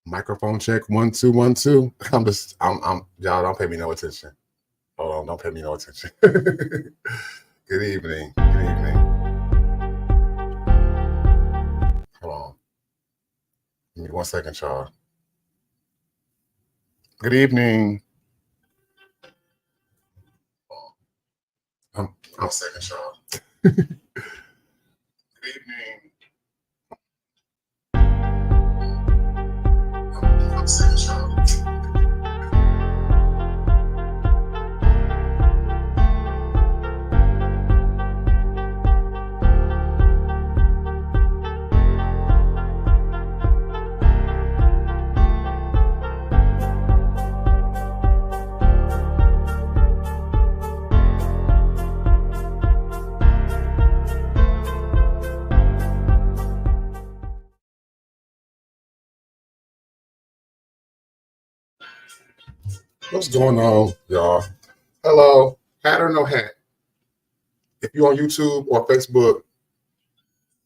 Microphone check 1 2 1 2. I'm y'all don't pay me no attention. Hold on, don't pay me no attention. Good evening. Good evening. Hold on. Give me 1 second, y'all. Good evening. 1 second, y'all. Good evening. 1 second, y'all. What's going on, y'all? Hello, hat or no hat? If you're on YouTube or Facebook,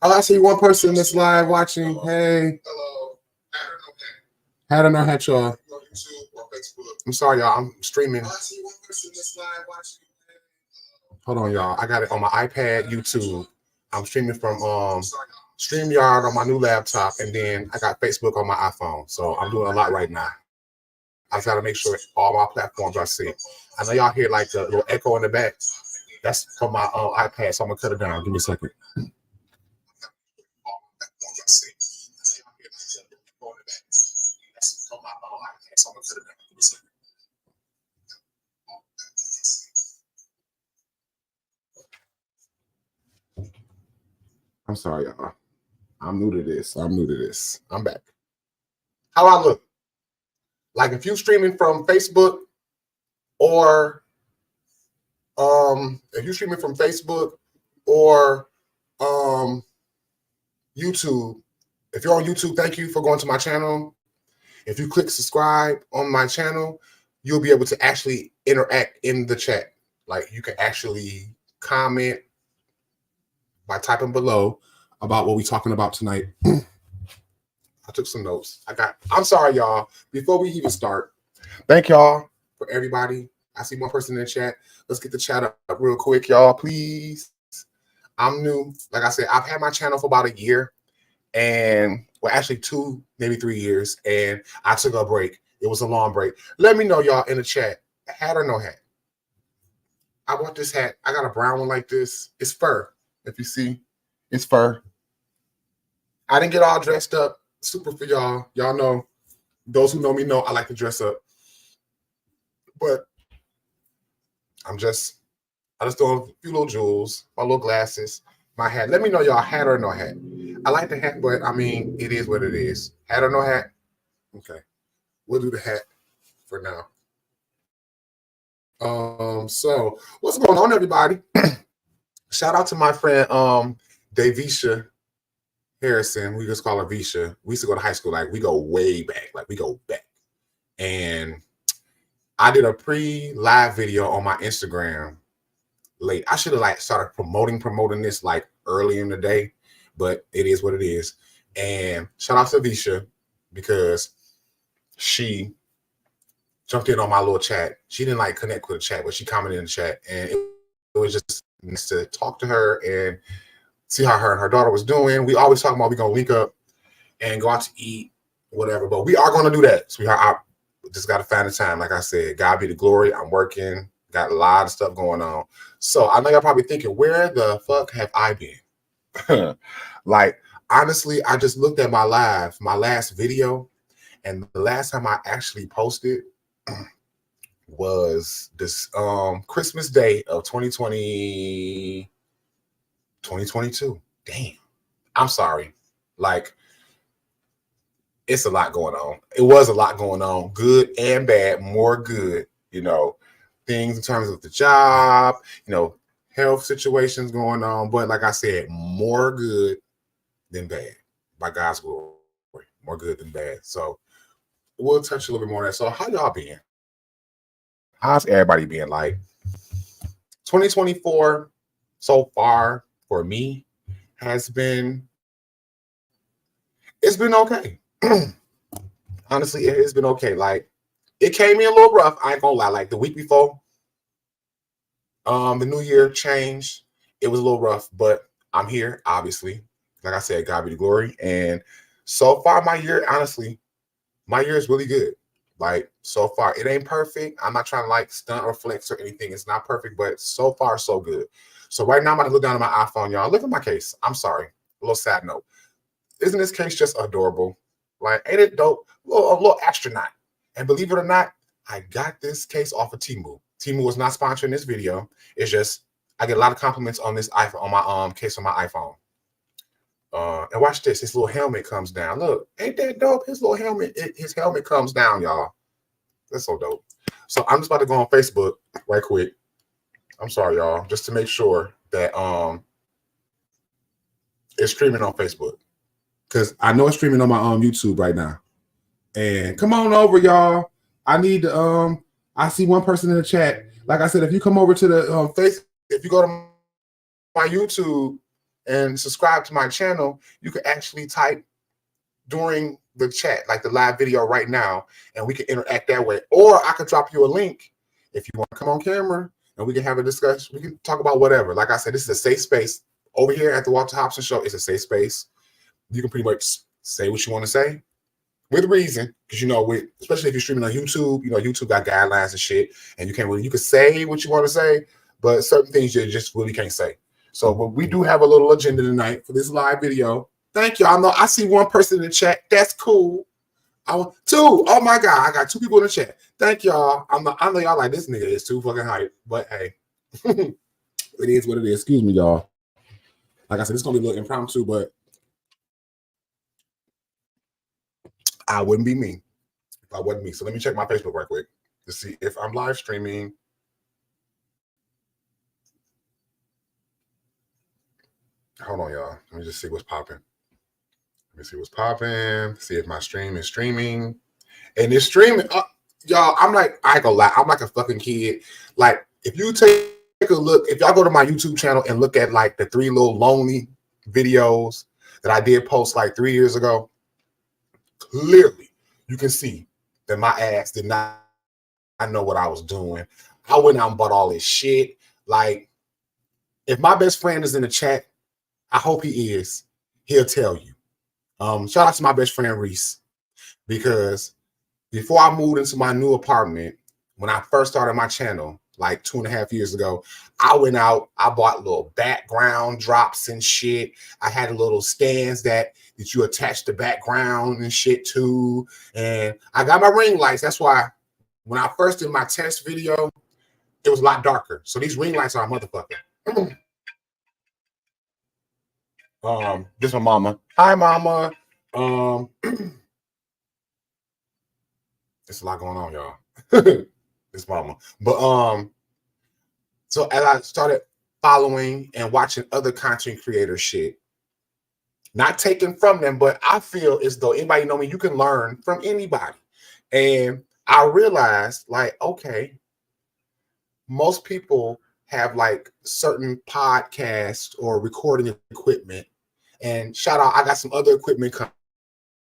oh, I see one person that's live watching. Hey. Hello, hat or no hat, y'all? I'm sorry, y'all. I'm streaming. I see one person that's live watching. Hold on, y'all. I got it on my iPad, YouTube. I'm streaming from StreamYard on my new laptop, and then I got Facebook on my iPhone. So I'm doing a lot right now. I just got to make sure all my platforms are synced. I know y'all hear like the little echo in the back. That's from my iPad, so I'm going to cut it down. Give me a second. I'm sorry, y'all. I'm new to this. I'm back. How I look? Like if you streaming from Facebook or YouTube, if you're on YouTube, thank you for going to my channel. If you click subscribe on my channel, you'll be able to actually interact in the chat. Like you can actually comment by typing below about what we're talking about tonight. I took some notes. I'm sorry, y'all. Before we even start, thank y'all for everybody. I see one person in the chat. Let's get the chat up real quick, y'all, please. I'm new. Like I said, I've had my channel for about a year. And well, actually 2, maybe 3 years. And I took a break. It was a long break. Let me know, y'all, in the chat. Hat or no hat? I bought this hat. I got a brown one like this. It's fur. If you see, it's fur. I didn't get all dressed up. Super for y'all. Y'all know, those who know me know I like to dress up. But I just throw a few little jewels, my little glasses, my hat. Let me know, y'all, hat or no hat. I like the hat, but I mean, it is what it is. Hat or no hat? Okay. We'll do the hat for now. So what's going on, everybody? Shout out to my friend Davisha Harrison. We just call her Visha. We used to go to high school, like we go way back, and I did a pre-live video on my Instagram late. I should have like started promoting this like early in the day, but it is what it is. And shout out to Visha because she jumped in on my little chat. She didn't like connect with the chat, but she commented in the chat, and it was just nice to talk to her and see how her and her daughter was doing. We always talk about we gonna link up and go out to eat, whatever. But we are gonna do that, sweetheart. I just gotta find the time. Like I said, God be the glory. I'm working, got a lot of stuff going on. So I know y'all probably thinking, where the fuck have I been? Like, honestly, I just looked at my last video, and the last time I actually posted was this Christmas Day of 2022. Damn. I'm sorry. Like, it's a lot going on. It was a lot going on, good and bad, more good, things in terms of the job, health situations going on. But like I said, more good than bad, by God's glory. More good than bad. So we'll touch a little bit more on that. So how y'all been? How's everybody been? Like 2024 so far for me it's been okay. honestly, it has been okay. Like, it came in a little rough. I ain't gonna lie. Like the week before, the new year changed. It was a little rough, but I'm here, obviously. Like I said, God be the glory. And so far, my year, honestly, my year is really good. Like, so far, it ain't perfect. I'm not trying to like stunt or flex or anything. It's not perfect, but so far, so good. So right now, I'm about to look down at my iPhone, y'all. Look at my case. I'm sorry. A little sad note. Isn't this case just adorable? Like, ain't it dope? A little astronaut. And believe it or not, I got this case off of Temu. Temu was not sponsoring this video. It's just I get a lot of compliments on this iPhone, on my case on my iPhone. And watch this. His little helmet comes down. Look, ain't that dope? His little helmet, his helmet comes down, y'all. That's so dope. So I'm just about to go on Facebook right quick. I'm sorry, y'all, just to make sure that it's streaming on Facebook. Because I know it's streaming on my YouTube right now. And come on over, y'all. I need to I see one person in the chat. Like I said, if you come over to the face, if you go to my YouTube and subscribe to my channel, you can actually type during the chat, like the live video right now, and we can interact that way. Or I could drop you a link if you want to come on camera and we can have a discussion. We can talk about whatever. Like I said, this is a safe space. Over here at the Walter Hobson Show, it's a safe space. You can pretty much say what you want to say with reason, because especially if you're streaming on YouTube, YouTube got guidelines and shit, and you can say what you want to say, but certain things you just really can't say. So, but we do have a little agenda tonight for this live video. Thank you. I see one person in the chat. That's cool. Two. Oh my God, I got two people in the chat. Thank y'all. I know y'all like this nigga is too fucking hype, but hey, it is what it is. Excuse me, y'all. Like I said, it's gonna be a little impromptu, but I wouldn't be me if I wasn't me. So let me check my Facebook right quick to see if I'm live streaming. Hold on, y'all. Let me just see what's popping. Let me see what's popping. See if my stream is streaming. And it's streaming. Y'all, I ain't gonna lie. I'm like a fucking kid. Like, if you take a look, if y'all go to my YouTube channel and look at like the 3 little lonely videos that I did post like 3 years ago, clearly you can see that my ass did not know what I was doing. I went out and bought all this shit. Like, if my best friend is in the chat, I hope he is. He'll tell you. Shout out to my best friend Reese, because before I moved into my new apartment, when I first started my channel, like 2.5 years ago, I went out, I bought little background drops and shit. I had little stands that you attach the background and shit to. And I got my ring lights. That's why when I first did my test video, it was a lot darker. So these ring lights are a motherfucker. This is my mama. Hi, mama. There's a lot going on, y'all. This mama. But so as I started following and watching other content creator shit, not taken from them, but I feel as though anybody know me, you can learn from anybody. And I realized, like, okay, most people have like certain podcast or recording equipment. And shout out, I got some other equipment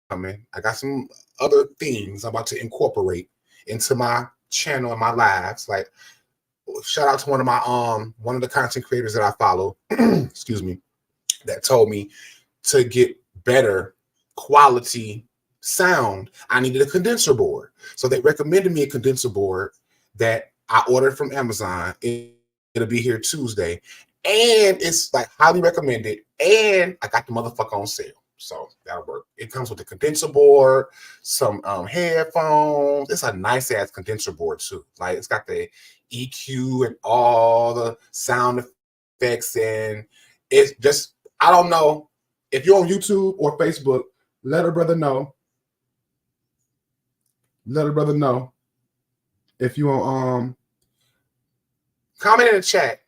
coming. I got some other things I'm about to incorporate into my channel and my lives. Like, shout out to one of the content creators that I follow, excuse me, that told me to get better quality sound, I needed a condenser board. So they recommended me a condenser board that I ordered from Amazon. It'll be here Tuesday. And it's like highly recommended. And I got the motherfucker on sale. So that'll work. It comes with a condenser board, some headphones. It's a nice ass condenser board too. Like, it's got the EQ and all the sound effects, and it's just, I don't know if you're on YouTube or Facebook. Let a brother know. Let a brother know if you want. Comment in the chat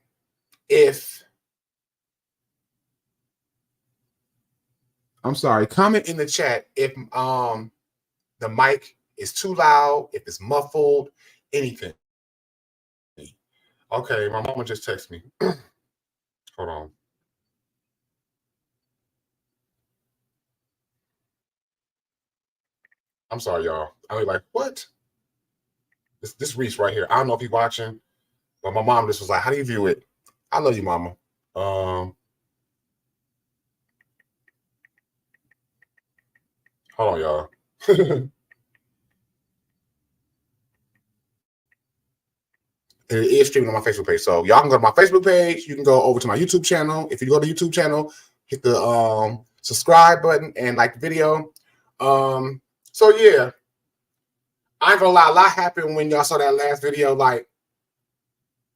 if. I'm sorry. Comment in the chat if the mic is too loud, if it's muffled, anything. Okay, my mama just texted me. Hold on. I'm sorry, y'all. I was like, what? This Reese right here. I don't know if he's watching, but my mom just was like, how do you view it? I love you, mama. Hold on, y'all. It is streaming on my Facebook page. So y'all can go to my Facebook page. You can go over to my YouTube channel. If you go to the YouTube channel, hit the subscribe button and like the video. So yeah, I ain't gonna lie, a lot happened when y'all saw that last video. Like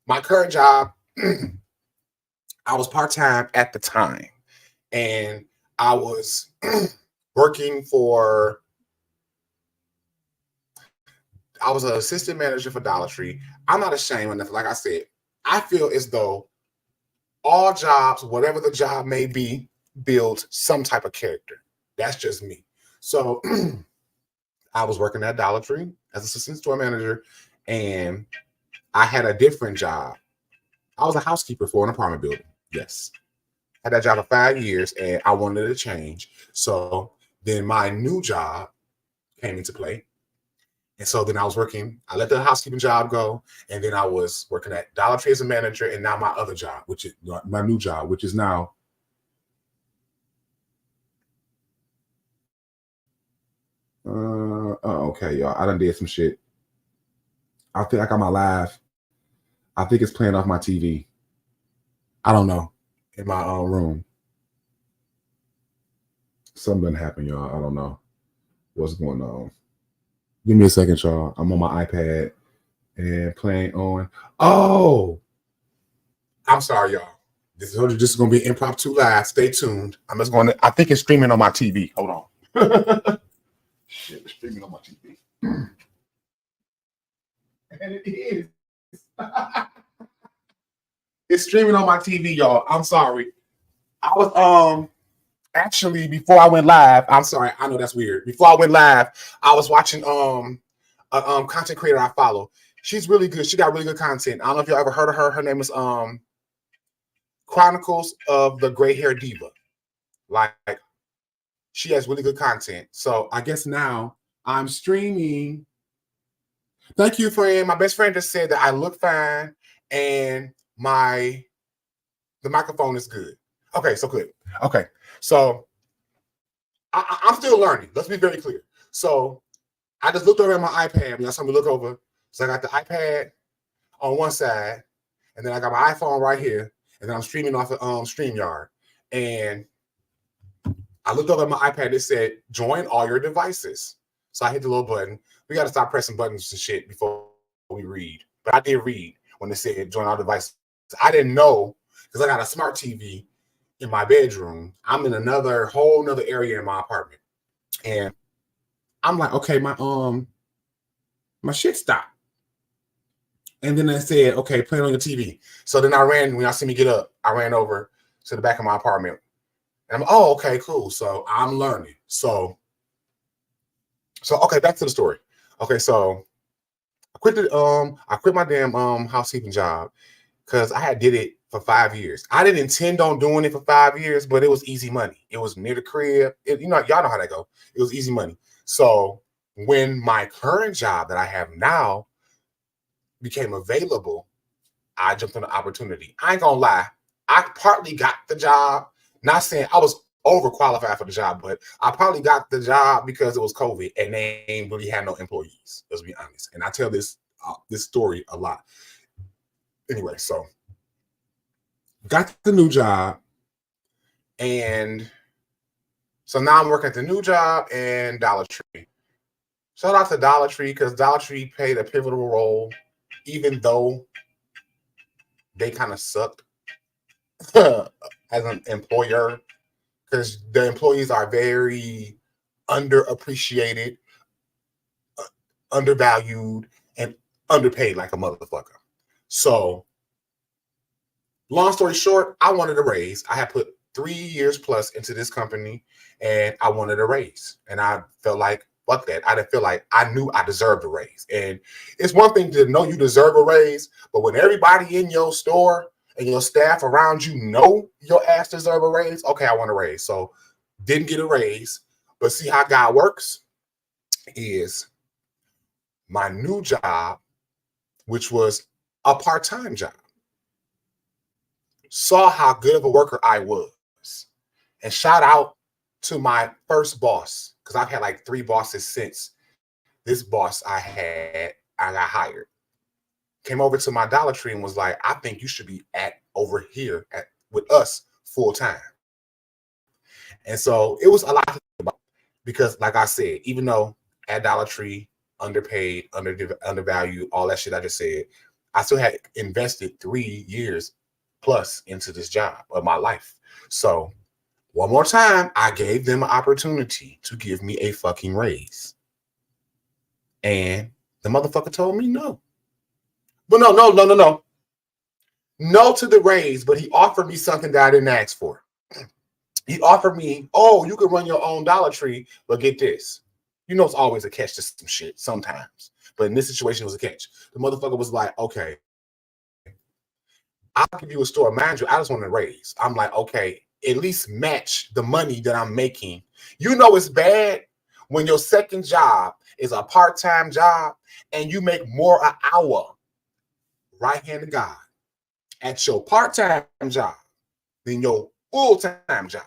my current job, I was part-time at the time, and I was working for, I was an assistant manager for Dollar Tree. I'm not ashamed of nothing. Like I said, I feel as though all jobs, whatever the job may be, build some type of character. That's just me. So I was working at Dollar Tree as assistant store manager, and I had a different job. I was a housekeeper for an apartment building. Yes. I had that job for 5 years, and I wanted to change. So then my new job came into play. And so then I was working, I let the housekeeping job go, and then I was working at Dollar Tree as a manager, and now my other job, which is my new job, which is now oh, okay, y'all. I done did some shit. I feel like I'm alive. I think it's playing off my TV. I don't know. In my own room. Something happened, y'all. I don't know what's going on. Give me a second, y'all. I'm on my iPad and playing on. Oh, I'm sorry, y'all. This is going to be impromptu live. Stay tuned. I'm just going to, I think it's streaming on my TV. Hold on. Shit, it's streaming on my TV. And it is. It's streaming on my TV, y'all. I'm sorry. I was actually before I went live. I'm sorry. I know that's weird. Before I went live, I was watching a content creator I follow. She's really good. She got really good content. I don't know if y'all ever heard of her. Her name is Chronicles of the Gray Hair Diva. Like she has really good content. So I guess now I'm streaming. Thank you, friend. My best friend just said that I look fine and the microphone is good. Okay, so good. Okay, so I'm still learning. Let's be very clear. So I just looked over at my iPad. When I saw me look over, so I got the iPad on one side, and then I got my iPhone right here, and then I'm streaming off of StreamYard. And I looked over at my iPad. It said, "Join all your devices." So I hit the little button. We got to stop pressing buttons and shit before we read. But I did read when it said, "Join all devices." I didn't know because I got a smart TV in my bedroom. I'm in another whole nother area in my apartment, and I'm like, okay, my shit stopped. And then it said, okay, play it on your TV. So then I ran, when y'all see me get up, I ran over to the back of my apartment. And I'm, oh, okay, cool. So I'm learning. So okay, back to the story. Okay, so I quit my damn housekeeping job because I had did it for 5 years. I didn't intend on doing it for 5 years, but it was easy money. It was near the crib. Y'all know how that go. It was easy money. So when my current job that I have now became available, I jumped on the opportunity. I ain't gonna lie. I partly got the job, not saying I was overqualified for the job, but I probably got the job because it was COVID and they ain't really had no employees. Let's be honest. And I tell this story a lot. Anyway, so got the new job, and so now I'm working at the new job and Dollar Tree. Shout out to Dollar Tree because Dollar Tree played a pivotal role, even though they kind of sucked as an employer, because the employees are very underappreciated, undervalued, and underpaid like a motherfucker. So, long story short, I wanted a raise. I had put 3 years plus into this company, and I wanted a raise. And I felt like, fuck that. I didn't feel like I knew I deserved a raise. And it's one thing to know you deserve a raise, but when everybody in your store and your staff around you know your ass deserve a raise, okay, I want a raise. So didn't get a raise, but see how God works? is my new job, which was a part-time job, saw how good of a worker I was. And shout out to my first boss, because I've had like 3 bosses since this boss I got hired. Came over to my Dollar Tree and was like, I think you should be over here with us full time. And so it was a lot to think about, because like I said, even though at Dollar Tree, underpaid, undervalued, all that shit I just said, I still had invested 3 years plus into this job of my life. So one more time, I gave them an opportunity to give me a fucking raise. And the motherfucker told me no. But no. No to the raise, but he offered me something that I didn't ask for. He offered me, oh, you can run your own Dollar Tree, but get this. You know, it's always a catch to some shit sometimes. But in this situation, it was a catch. The motherfucker was like, okay, I'll give you a store manager. I just want to raise. I'm like, okay, at least match the money that I'm making. You know, it's bad when your second job is a part-time job and you make more an hour, right hand of God, at your part-time job than your full-time job.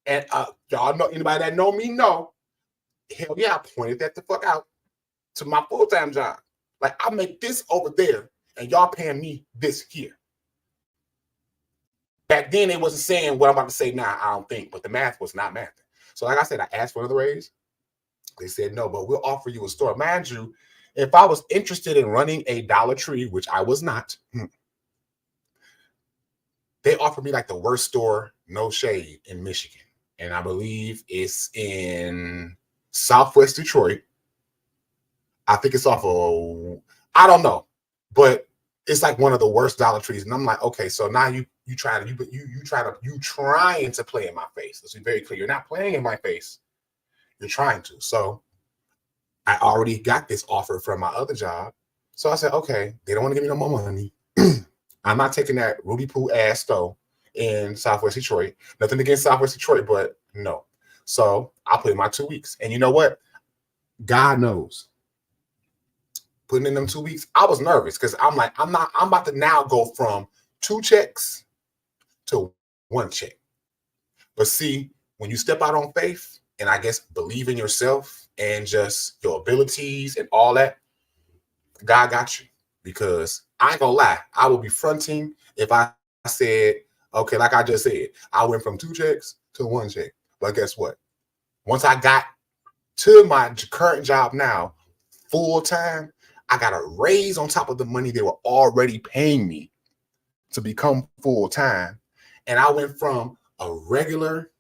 And y'all know, anybody that know me know, hell yeah, I pointed that the fuck out to my full-time job. Like, I make this over there and y'all paying me this here. Back then, they wasn't saying what I'm about to say now, I don't think, but the math was not mathing. So like I said, I asked for another raise. They said no, but we'll offer you a store. Mind you, if I was interested in running a Dollar Tree, which I was not, they offered me like the worst store, no shade, in Michigan. And I believe it's in Southwest Detroit. I think it's off of, I don't know, but it's like one of the worst Dollar Trees. And I'm like, okay, so now you trying to play in my face. Let's be very clear. You're not playing in my face. You're trying to. So I already got this offer from my other job. So I said, okay, they don't want to give me no more money. I'm not taking that Rudy Poo ass store in Southwest Detroit. Nothing against Southwest Detroit, but no. So I put in my 2 weeks. And you know what? God knows. Putting in them 2 weeks, I was nervous because I'm like, I'm about to now go from 2 checks to 1 check. But see, when you step out on faith and I guess believe in yourself and just your abilities and all that, God got you. Because I ain't gonna lie, I would be fronting if I said, okay, like I just said, I went from 2 checks to 1 check. But guess what? Once I got to my current job now, full time, I got a raise on top of the money they were already paying me to become full time. And I went from a regular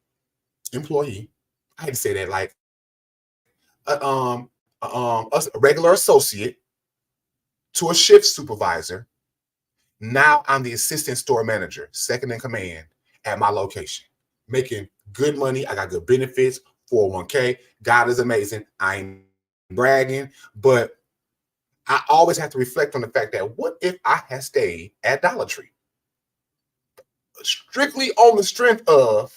employee, I hate to say that, like a regular associate, to a shift supervisor. Now I'm the assistant store manager, second in command at my location, making good money. I got good benefits, 401k. God is amazing. I ain't bragging, but I always have to reflect on the fact that what if I had stayed at Dollar Tree? Strictly on the strength of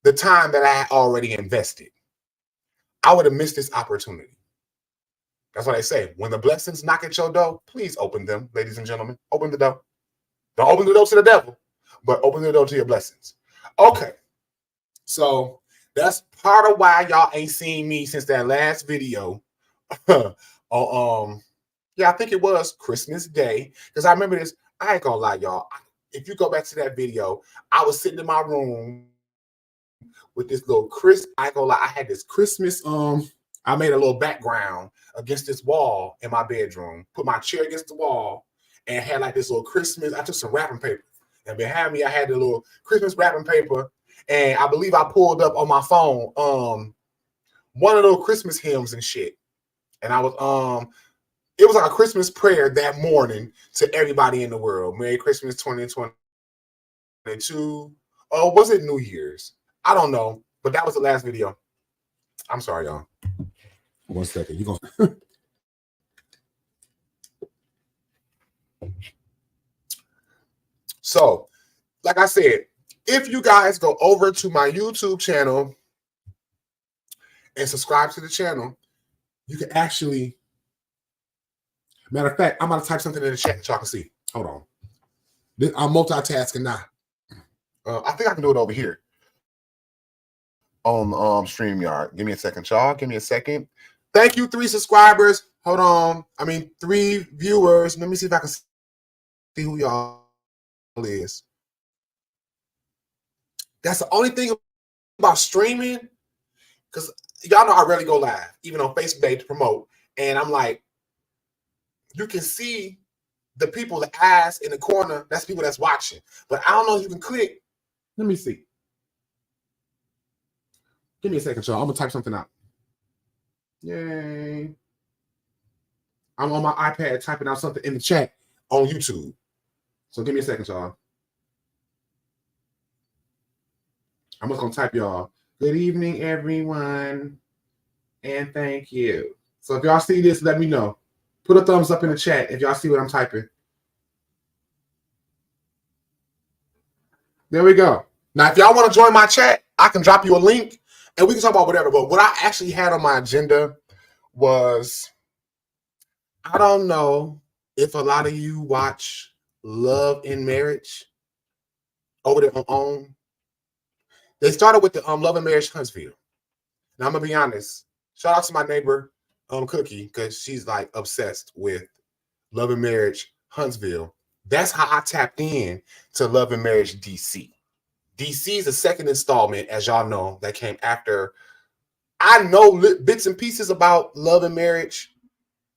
the time that I had already invested, I would have missed this opportunity. That's what I say. When the blessings knock at your door, please open them, ladies and gentlemen. Open the door. Don't open the door to the devil, but open the door to your blessings. Okay. So that's part of why y'all ain't seen me since that last video. Yeah, I think it was Christmas Day. Because I remember this. I ain't gonna lie, y'all. If you go back to that video, I was sitting in my room with this little I ain't gonna lie, I had this Christmas, I made a little background against this wall in my bedroom, put my chair against the wall, and had like this little Christmas. I took some wrapping paper, and behind me, I had the little Christmas wrapping paper, and I believe I pulled up on my phone one of those Christmas hymns and shit. And I was it was like a Christmas prayer that morning to everybody in the world. Merry Christmas 2022. Oh, was it New Year's? I don't know, but that was the last video. I'm sorry, y'all. 1 second. You gonna So, like I said, if you guys go over to my YouTube channel and subscribe to the channel, you can actually, matter of fact, I'm going to type something in the chat that y'all can see. Hold on. I'm multitasking now. I think I can do it over here on StreamYard. Give me a second, y'all. Give me a second. Thank you, 3 subscribers. Hold on. 3 viewers. Let me see if I can see who y'all is. That's the only thing about streaming, because y'all know I rarely go live, even on Facebook to promote. And I'm like, you can see the people, the eyes in the corner. That's people that's watching. But I don't know if you can click. Let me see. Give me a second, y'all. I'm gonna type something out. Yay. I'm on my iPad typing out something in the chat on YouTube. So give me a second, y'all. I'm just gonna type y'all. Good evening, everyone. And thank you. So if y'all see this, let me know. Put a thumbs up in the chat if y'all see what I'm typing. There we go. Now, if y'all want to join my chat, I can drop you a link and we can talk about whatever. But what I actually had on my agenda was, I don't know if a lot of you watch Love and Marriage over there on OWN. They started with the Love and Marriage Huntsville. Now, I'm going to be honest. Shout out to my neighbor, Cookie, because she's like obsessed with Love and Marriage Huntsville. That's how I tapped in to Love and Marriage DC. DC is the second installment, as y'all know, that came after. I know bits and pieces about Love and Marriage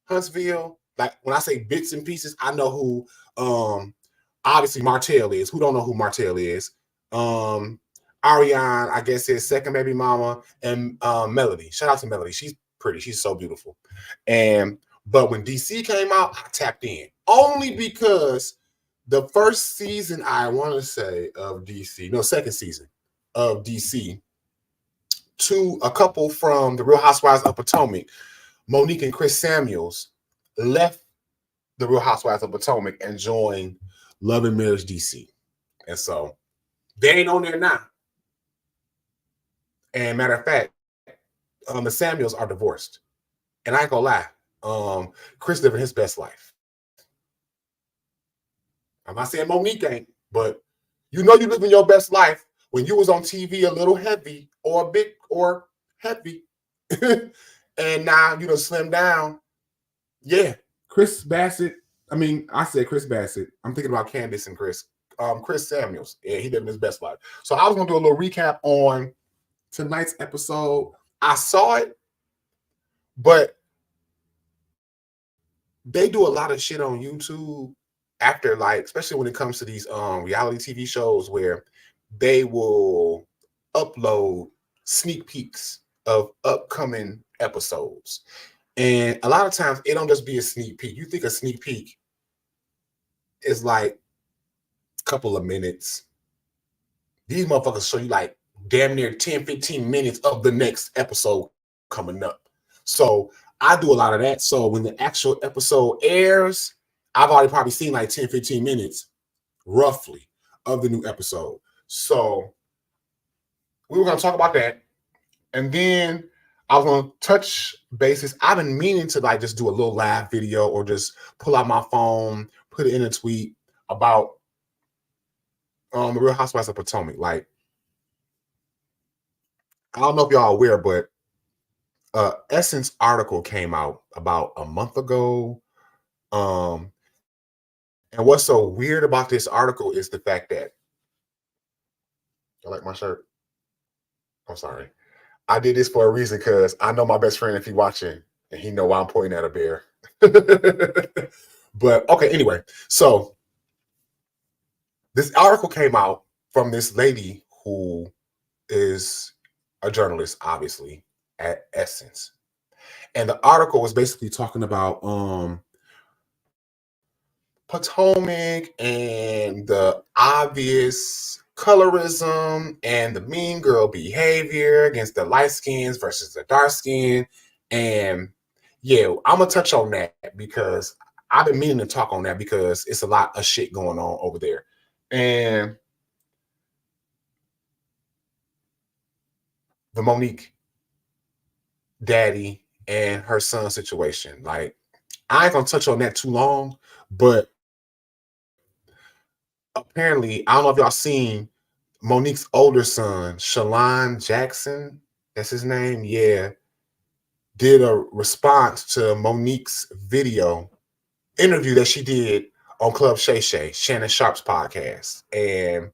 Huntsville. Like when I say bits and pieces, I know who obviously Martell is. Who don't know who Martell is? Ariane, I guess, his second baby mama, and Melody. Shout out to Melody. She's pretty. She's so beautiful. But when DC came out, I tapped in. Only because the first season, I want to say, of DC, no, second season of DC, to a couple from the Real Housewives of Potomac, Monique and Chris Samuels, left the Real Housewives of Potomac and joined Love and Marriage DC. And so they ain't on there now. And matter of fact, the Samuels are divorced. And I ain't gonna lie, Chris living his best life. I'm not saying Monique ain't, but you know you living your best life when you was on TV a little heavy or a bit or heavy. And now you done slim down. Yeah. Chris Bassett. I said Chris Bassett. I'm thinking about Candace and Chris. Chris Samuels. Yeah, he living his best life. So I was gonna do a little recap on tonight's episode. I saw it, but they do a lot of shit on YouTube after, like, especially when it comes to these reality TV shows where they will upload sneak peeks of upcoming episodes. And a lot of times it don't just be a sneak peek. You think a sneak peek is like a couple of minutes. These motherfuckers show you like damn near 10, 15 minutes of the next episode coming up. So I do a lot of that. So when the actual episode airs, I've already probably seen like 10, 15 minutes roughly of the new episode. So we were going to talk about that. And then I was going to touch bases. I've been meaning to like just do a little live video or just pull out my phone, put it in a tweet about the Real Housewives of Potomac. Like, I don't know if y'all are aware, but Essence article came out about a month ago. And what's so weird about this article is the fact that, I like my shirt. I'm sorry. I did this for a reason because I know my best friend, if he's watching, and he know why I'm pointing at a bear. But okay, anyway, so this article came out from this lady who is a journalist, obviously, at Essence. And the article was basically talking about Potomac and the obvious colorism and the mean girl behavior against the light skins versus the dark skin. And yeah, I'm gonna touch on that because I've been meaning to talk on that because it's a lot of shit going on over there. And the Monique daddy and her son situation. Like, I ain't gonna touch on that too long, but apparently, I don't know if y'all seen Monique's older son, Shalon Jackson. That's his name. Yeah, did a response to Monique's video interview that she did on Club Shay Shay, Shannon Sharp's podcast, and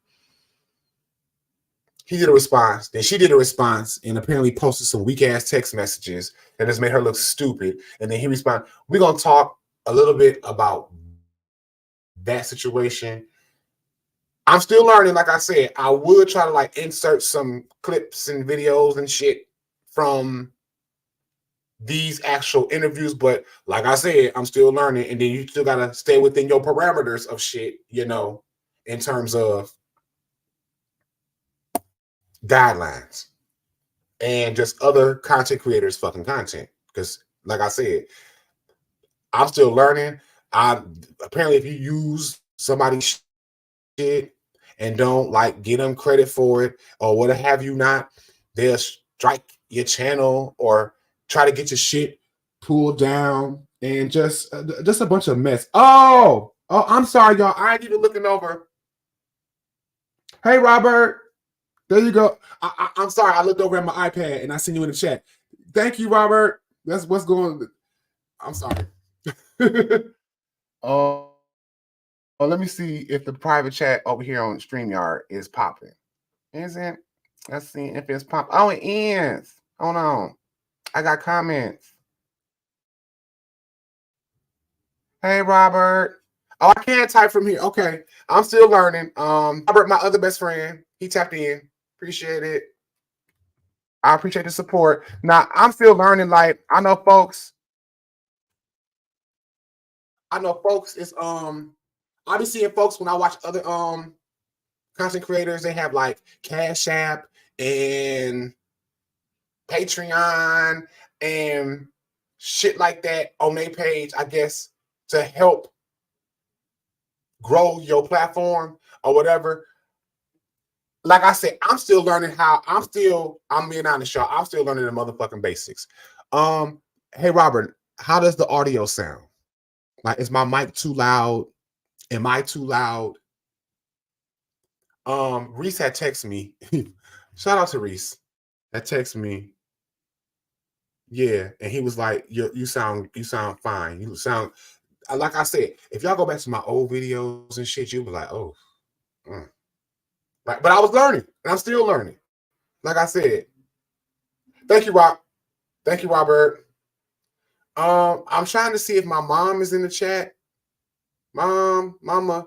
he did a response. Then she did a response, and apparently posted some weak ass text messages that just made her look stupid. And then he responded. We're gonna talk a little bit about that situation. I'm still learning. Like I said, I would try to like insert some clips and videos and shit from these actual interviews, but like I said, I'm still learning, and then you still gotta stay within your parameters of shit, in terms of guidelines and just other content creators fucking content. Because like I said, I'm still learning. Apparently if you use somebody's shit and don't like get them credit for it or what have you not, they'll strike your channel or try to get your shit pulled down and just a bunch of mess. Oh, I'm sorry, y'all. I ain't even looking over. Hey, Robert. There you go. I'm sorry. I looked over at my iPad and I seen you in the chat. Thank you, Robert. That's what's going on. I'm sorry. Let me see if the private chat over here on StreamYard is popping. Is it? Let's see if it's popping. Oh, it is. Hold on. I got comments. Hey, Robert. Oh, I can't type from here. Okay. I'm still learning. Robert, my other best friend, he tapped in. Appreciate it. I appreciate the support. Now, I'm still learning. Like, I know folks is I be seeing folks when I watch other content creators, they have like Cash App and Patreon and shit like that on their page, I guess, to help grow your platform or whatever. Like I said, I'm still learning I'm being honest, y'all. I'm still learning the motherfucking basics. Hey Robert, how does the audio sound? Like, is my mic too loud? Am I too loud? Reese had texted me. Shout out to Reese. That texted me. Yeah, and he was like, you sound fine. You sound like I said, if y'all go back to my old videos and shit, you'll be like, oh. Right. But I was learning, and I'm still learning. Like I said. Thank you, Rob. Thank you, Robert. I'm trying to see if my mom is in the chat. Mama,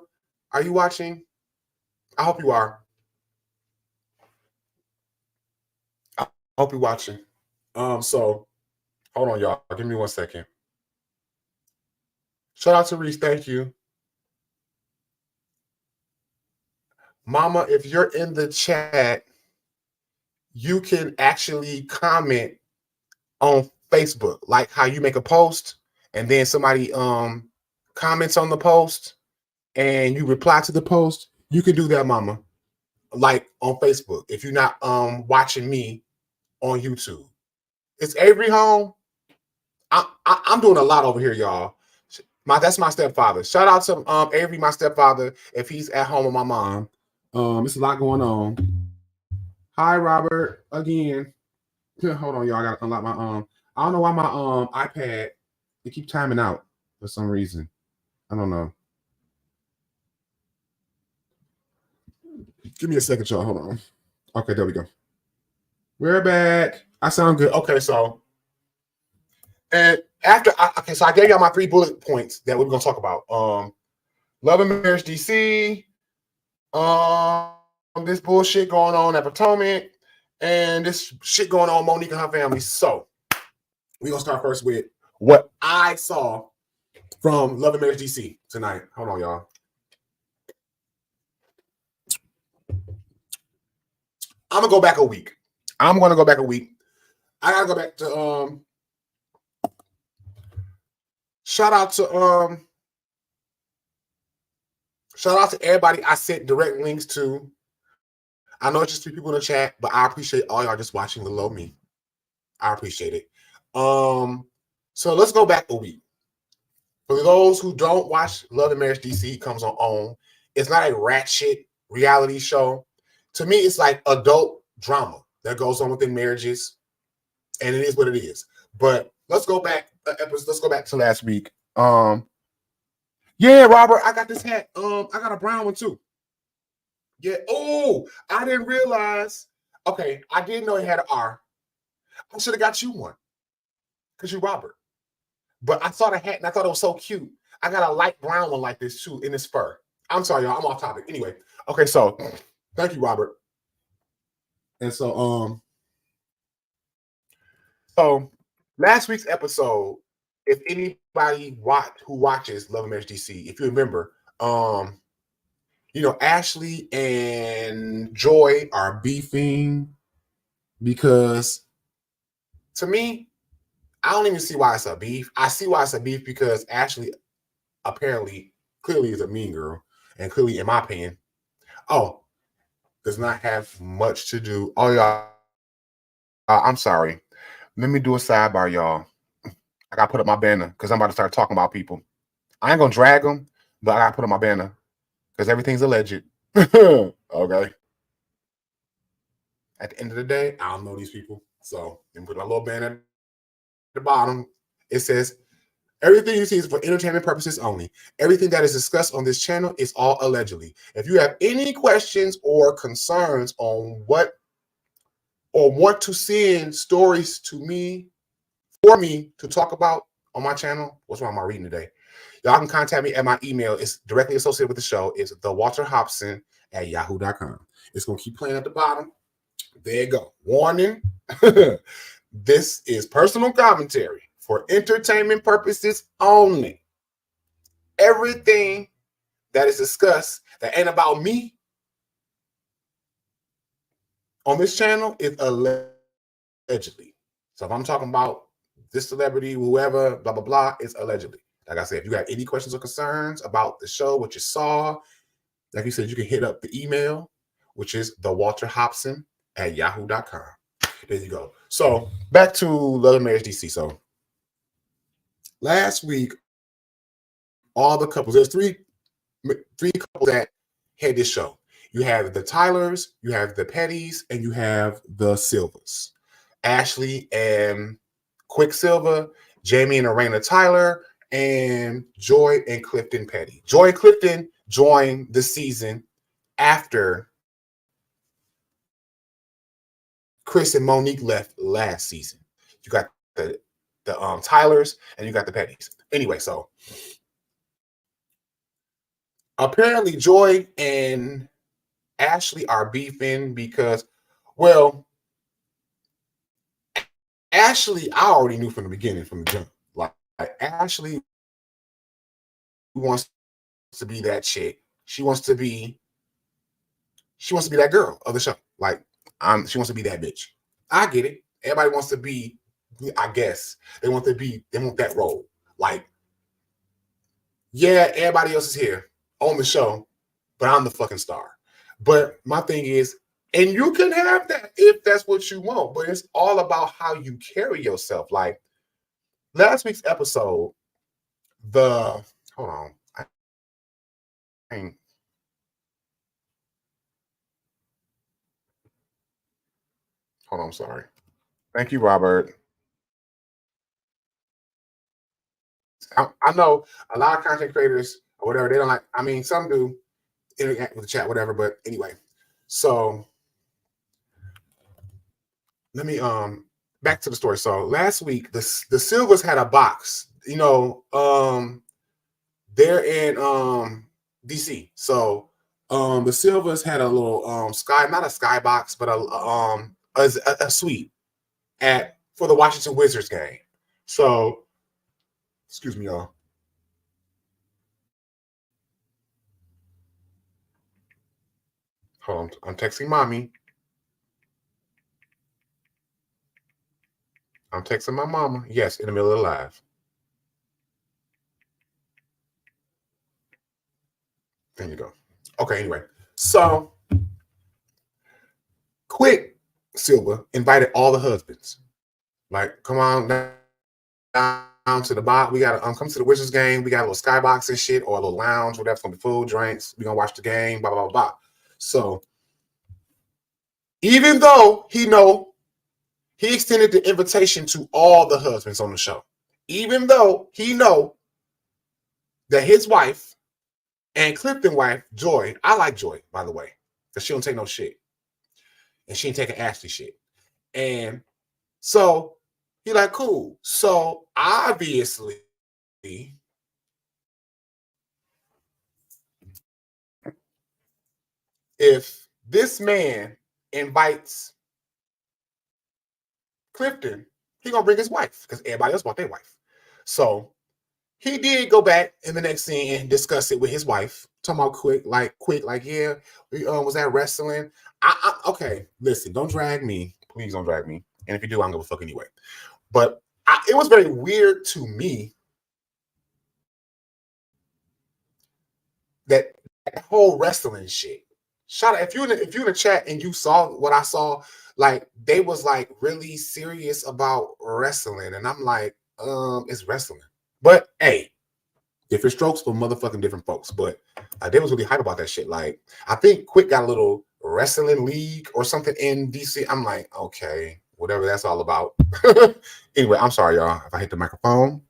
are you watching? I hope you are. I hope you're watching. So hold on, y'all. Give me 1 second. Shout out to Reese. Thank you. Mama, if you're in the chat, you can actually comment on Facebook, like how you make a post and then somebody comments on the post and you reply to the post. You can do that, Mama, like on Facebook if you're not watching me on YouTube. It's Avery home. I'm doing a lot over here, y'all. That's my stepfather. Shout out to Avery, my stepfather, if he's at home with my mom. It's a lot going on. Hi, Robert. Again. Hold on, y'all. I gotta unlock my I don't know why my iPad it keeps timing out for some reason. I don't know. Give me a second, y'all. Hold on. Okay, there we go. We're back. I sound good. Okay, so and so I gave y'all my 3 bullet points that we're gonna talk about. Love and Marriage DC, this bullshit going on at Potomac, and this shit going on Monique and her family. So we're gonna start first with what I saw from Love and Marriage DC tonight. Hold on, y'all. I'm gonna go back a week. I gotta go back to shout out to everybody I sent direct links to. I know it's just 3 people in the chat, but I appreciate all y'all just watching below me. I appreciate it. So let's go back a week. For those who don't watch Love and Marriage DC, it comes on OWN. It's not a ratchet reality show. To me, it's like adult drama that goes on within marriages, and it is what it is. But let's go back. Let's go back to last week. Yeah, Robert, I got this hat. I got a brown one too. Yeah. Oh, I didn't realize. Okay, I didn't know it had an R. I should have got you one because you're Robert. But I saw the hat and I thought it was so cute. I got a light brown one like this too in this fur. I'm sorry, y'all. I'm off topic. Anyway, okay, so thank you, Robert. And so last week's episode, if anybody who watches Love and Marriage DC, if you remember, Ashley and Joy are beefing because, to me, I don't even see why it's a beef. I see why it's a beef because Ashley clearly is a mean girl, and clearly, in my opinion, does not have much to do. Oh, y'all, I'm sorry. Let me do a sidebar, y'all. I gotta put up my banner because I'm about to start talking about people. I ain't gonna drag them, but I gotta put up my banner because everything's alleged. Okay. At the end of the day, I don't know these people, so let me put my little banner at the bottom. It says, everything you see is for entertainment purposes only. Everything that is discussed on this channel is all allegedly. If you have any questions or concerns on what or want to send stories to me, for me to talk about on my channel, what's wrong with my reading today? Y'all can contact me at my email. It's directly associated with the show. It's thewalterhobson@yahoo.com. It's going to keep playing at the bottom. There you go. Warning. This is personal commentary for entertainment purposes only. Everything that is discussed that ain't about me on this channel is allegedly. So if I'm talking about this celebrity, whoever, blah, blah, blah, it's allegedly. Like I said, if you have any questions or concerns about the show, what you saw, like you said, you can hit up the email, which is thewalterhobson@yahoo.com. There you go. So back to Love and Marriage DC. So last week, all the couples, there's three couples that had this show. You have the Tylers, you have the Pettys, and you have the Silvers. Ashley and Quicksilver, Jamie and Arena Tyler, and Joy and Clifton Petty. Joy and Clifton joined the season after Chris and Monique left last season. You got the Tylers and you got the Pettys. Anyway, so apparently Joy and Ashley are beefing because, well, Ashley, I already knew from the beginning, from the jump. Like Ashley wants to be that chick. She wants to be that girl of the show. Like, she wants to be that bitch. I get it. Everybody wants to be, I guess. They want that role. Like, yeah, everybody else is here on the show, but I'm the fucking star. But my thing is, and you can have that if that's what you want, but it's all about how you carry yourself. Like last week's episode, hold on. Hold on, I'm sorry. Thank you, Robert. I know a lot of content creators or whatever, they don't like, I mean, some do interact with the chat, whatever, but anyway. So let me back to the story. So last week the Silvers had a box, they're in DC. So the Silvers had a little not a skybox, but a suite for the Washington Wizards game. So excuse me, y'all. Hold on, I'm texting mommy. I'm texting my mama. Yes, in the middle of the live. There you go. Okay, anyway. So Quicksilver invited all the husbands. Like, come on down to the bar. We gotta come to the Wizards game. We got a little skybox and shit, or a little lounge, whatever. Gonna be food, drinks. We gonna watch the game. Blah blah blah blah. So even though he extended the invitation to all the husbands on the show, even though he know that his wife and Clifton wife Joy, I like Joy by the way, because she don't take no shit, and she ain't taking Ashley shit, and so he like cool. So obviously, if this man invites Clifton, he gonna bring his wife because everybody else want their wife. So he did go back in the next scene and discuss it with his wife. Talking about quick, like yeah, we was that wrestling. Okay, listen, don't drag me, please don't drag me. And if you do, I'm gonna fuck anyway. But it was very weird to me that whole wrestling shit. Shout out if you in the chat and you saw what I saw, like they was like really serious about wrestling, and I'm like, it's wrestling. But hey, different strokes for motherfucking different folks. But they was really hype about that shit. Like I think Quick got a little wrestling league or something in DC. I'm like, okay, whatever that's all about. Anyway, I'm sorry, y'all, if I hit the microphone.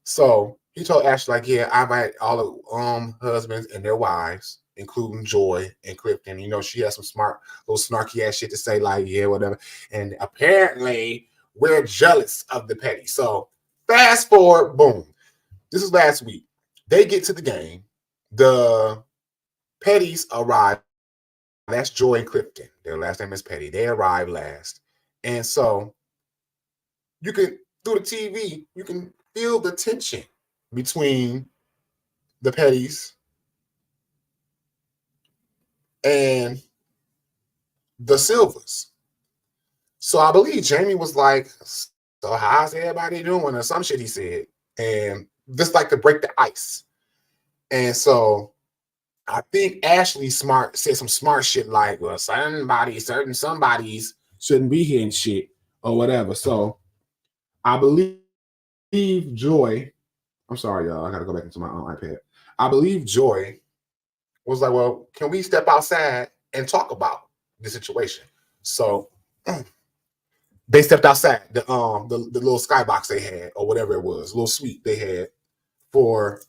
So he told Ashley, like, yeah, I invite all the husbands and their wives, including Joy and Clifton. You know, she has some smart, little snarky ass shit to say, like, yeah, whatever. And apparently, we're jealous of the Petty. So fast forward, boom. This is last week. They get to the game. The Petties arrive. That's Joy and Clifton. Their last name is Petty. They arrive last. And so you can, through the TV, you can feel the tension between the Petties and the Silvers. So I believe Jamie was like, so how's everybody doing? Or some shit he said. And just like to break the ice. And so I think Ashley Smart said some smart shit like, well, certain somebodies shouldn't be here and shit or whatever. So I believe Joy, I'm sorry, y'all. I got to go back into my own iPad. I believe Joy was like, well, can we step outside and talk about the situation? So they stepped outside the little skybox they had or whatever it was, little suite they had for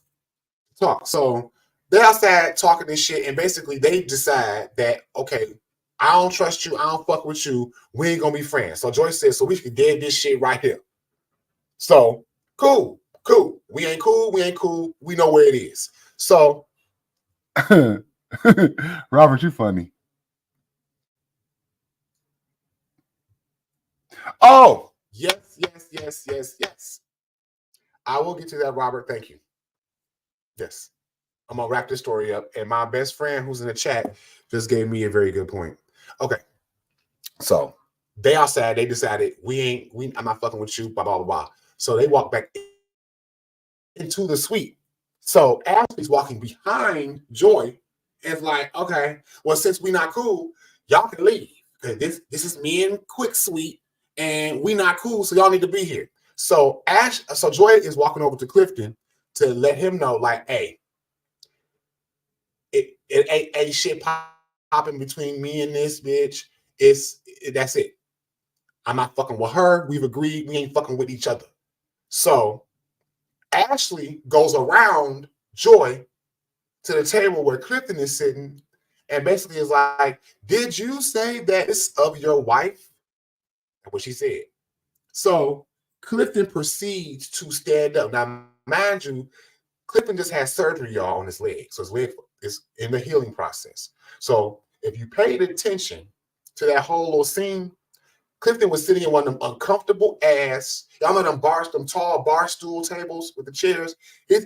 talk. So they're outside talking this shit, and basically they decide that, okay, I don't trust you, I don't fuck with you, we ain't gonna be friends. So Joyce says, so we can dead this shit right here. So cool. We ain't cool, we know where it is. So Robert, you funny. Oh, yes. I will get to that, Robert. Thank you. Yes. I'm gonna wrap this story up. And my best friend who's in the chat just gave me a very good point. Okay. So they outside, they decided I'm not fucking with you, blah, blah, blah, blah. So they walk back into the suite. So Ashley's walking behind Joy and it's like, okay, well, since we not cool, y'all can leave. Because this is me and Quick suite, and we not cool, so y'all need to be here. So Joy is walking over to Clifton to let him know, like, hey, it ain't shit popping between me and this bitch. That's it. I'm not fucking with her. We've agreed we ain't fucking with each other. So Ashley goes around Joy to the table where Clifton is sitting and basically is like, did you say that it's of your wife? And what she said. So Clifton proceeds to stand up. Now, mind you, Clifton just had surgery, y'all, on his leg. So his leg is in the healing process. So if you paid attention to that whole little scene, Clifton was sitting in one of them uncomfortable ass, y'all know them tall bar stool tables with the chairs. He a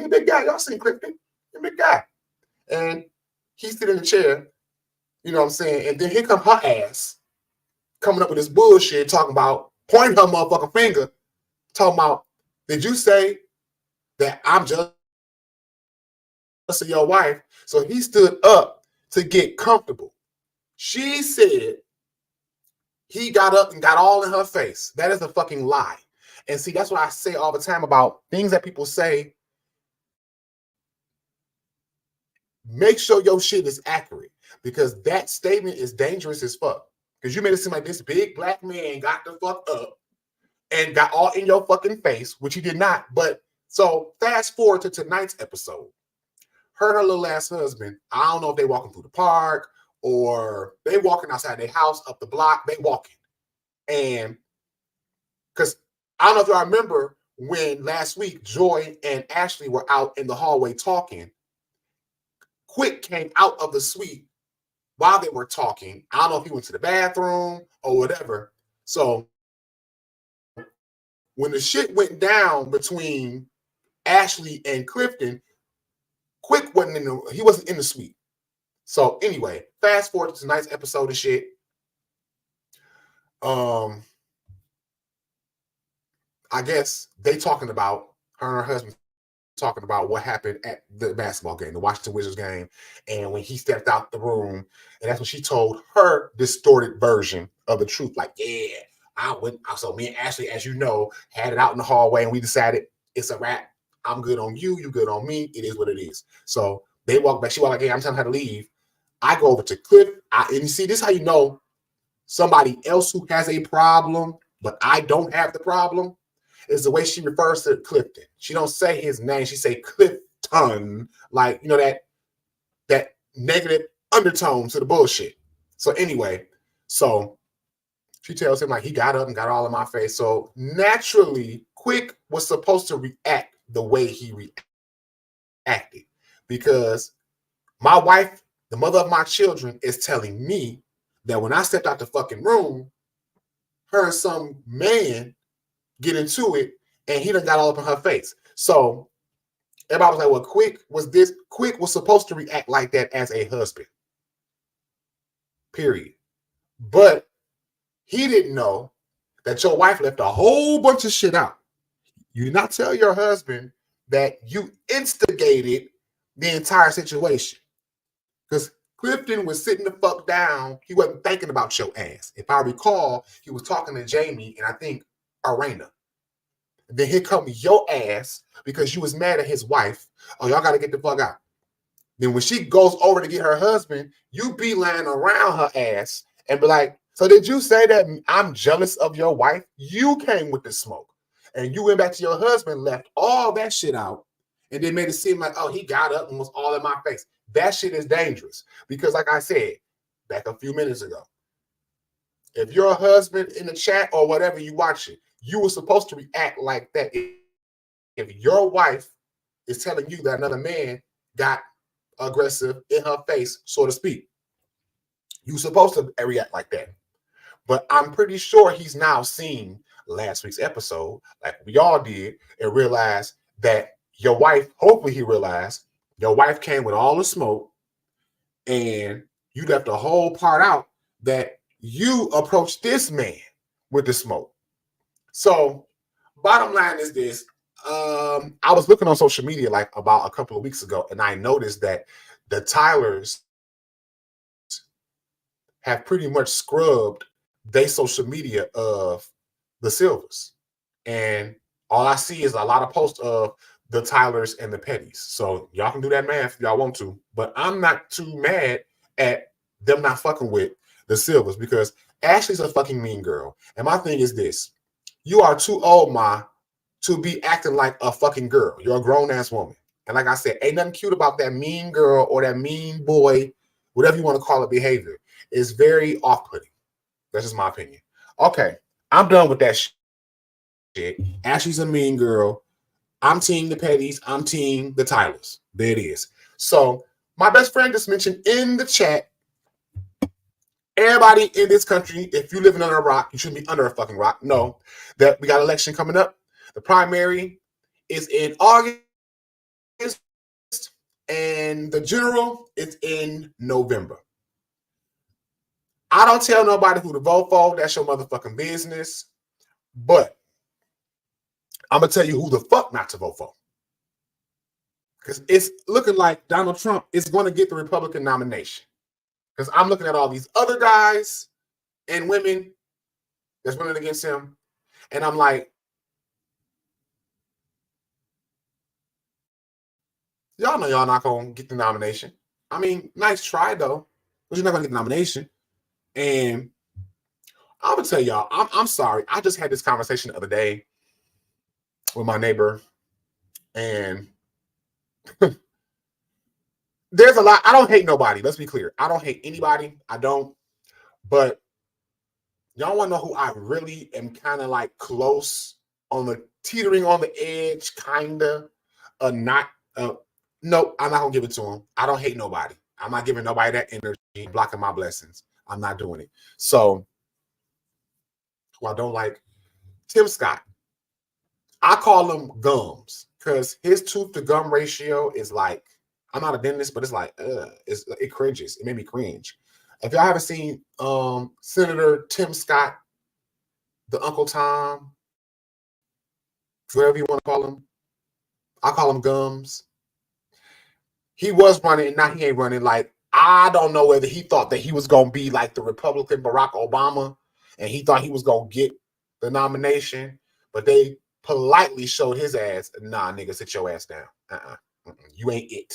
big guy. Y'all seen Clifton? He's a big guy. And he's sitting in the chair, you know what I'm saying? And then here come her ass coming up with this bullshit, talking about, pointing her motherfucking finger, talking about, did you say that I'm jealous of your wife? So he stood up to get comfortable. She said he got up and got all in her face. That is a fucking lie. And see, that's what I say all the time about things that people say. Make sure your shit is accurate, because that statement is dangerous as fuck. Because you made it seem like this big black man got the fuck up and got all in your fucking face, which he did not. But so fast forward to tonight's episode. Her and her little ass husband, I don't know if they walking through the park or they walking outside their house up the block. They walking. And because I don't know if y'all remember when last week Joy and Ashley were out in the hallway talking. Quick came out of the suite while they were talking. I don't know if he went to the bathroom or whatever. So when the shit went down between Ashley and Clifton, Quick he wasn't in the suite. So anyway, fast forward to tonight's episode of shit. I guess they talking about her and her husband talking about what happened at the basketball game, the Washington Wizards game, and when he stepped out the room, and that's when she told her distorted version of the truth. Like, yeah, I went. So me and Ashley, as you know, had it out in the hallway, and we decided it's a wrap. I'm good on you. You good on me. It is what it is. So they walk back. She walked like, hey, I'm telling her to leave. I go over to Cliff. And you see, this is how you know somebody else who has a problem, but I don't have the problem, is the way she refers to Clifton. She don't say his name. She say Clifton, like, you know, that negative undertone to the bullshit. So anyway, so she tells him like he got up and got all in my face. So naturally, Quick was supposed to react the way he reacted, because my wife, the mother of my children, is telling me that when I stepped out the fucking room, her and some man get into it, and he done got all up in her face. So everybody was like, well, Quick was supposed to react like that as a husband. Period. But he didn't know that your wife left a whole bunch of shit out. You did not tell your husband that you instigated the entire situation. Because Clifton was sitting the fuck down. He wasn't thinking about your ass. If I recall, he was talking to Jamie and I think Arena. Then here come your ass because you was mad at his wife. Oh, y'all got to get the fuck out. Then when she goes over to get her husband, you be lying around her ass and be like, so did you say that I'm jealous of your wife? You came with the smoke. And you went back to your husband, left all that shit out, and then made it seem like, oh, he got up and was all in my face. That shit is dangerous. Because like I said back a few minutes ago, if you're a husband in the chat or whatever you watch it, you were supposed to react like that. If your wife is telling you that another man got aggressive in her face, so to speak, you're supposed to react like that. But I'm pretty sure he's now seen last week's episode, like we all did, and realized that your wife, hopefully he realized, your wife came with all the smoke, and you left a whole part out that you approached this man with the smoke. So bottom line is this. I was looking on social media like about a couple of weeks ago, and I noticed that the Tylers have pretty much scrubbed their social media of the Silvers. And all I see is a lot of posts of the Tylers and the Pettys. So y'all can do that math if y'all want to. But I'm not too mad at them not fucking with the Silvers, because Ashley's a fucking mean girl. And my thing is this. You are too old, Ma, to be acting like a fucking girl. You're a grown-ass woman. And like I said, ain't nothing cute about that mean girl or that mean boy, whatever you want to call it, behavior. It's very off-putting. That's just my opinion. Okay, I'm done with that shit. Ashley's a mean girl. I'm team the Pettys. I'm team the Tylers. There it is. So my best friend just mentioned in the chat, everybody in this country, if you live under a rock, you shouldn't be under a fucking rock. No, that we got an election coming up. The primary is in August, and the general is in November. I don't tell nobody who to vote for. That's your motherfucking business. But I'm going to tell you who the fuck not to vote for. Because it's looking like Donald Trump is going to get the Republican nomination. Because I'm looking at all these other guys and women that's running against him. And I'm like, y'all know y'all not going to get the nomination. I mean, nice try, though, but you're not going to get the nomination. And I'm going to tell y'all, I'm sorry. I just had this conversation the other day with my neighbor, and there's a lot. I don't hate nobody. Let's be clear. I don't hate anybody. I don't. But y'all want to know who I really am kind of like close on the teetering on the edge, kind of not. No, I'm not going to give it to him. I don't hate nobody. I'm not giving nobody that energy, blocking my blessings. I'm not doing it. So, who I don't like, Tim Scott. I call him Gums because his tooth to gum ratio is like, I'm not a dentist, but it's like, it cringes. It made me cringe. If y'all haven't seen Senator Tim Scott, the Uncle Tom, whatever you want to call him, I call him Gums. He was running, and now he ain't running. Like, I don't know whether he thought that he was going to be like the Republican Barack Obama, and he thought he was going to get the nomination, but they politely showed his ass, nah, nigga, sit your ass down. You ain't it.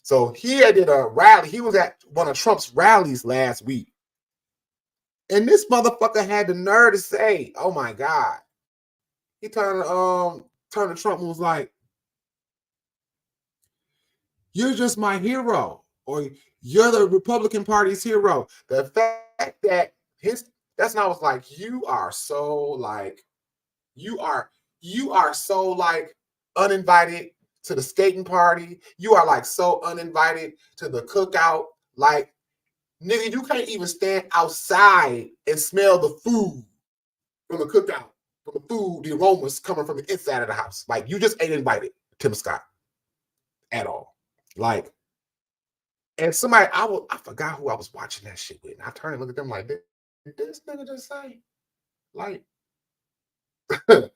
So he did a rally. He was at one of Trump's rallies last week. And this motherfucker had the nerve to say, oh my God. He turned to Trump and was like, you're just my hero, or you're the Republican Party's hero. The fact that that's not was like, you are so uninvited to the skating party. You are like so uninvited to the cookout. Like, nigga, you can't even stand outside and smell the food from the cookout, from the food, the aromas coming from the inside of the house. Like, you just ain't invited, Tim Scott, at all. Like, and somebody, I forgot who I was watching that shit with. And I turned and looked at them like, did this nigga just say? Like, I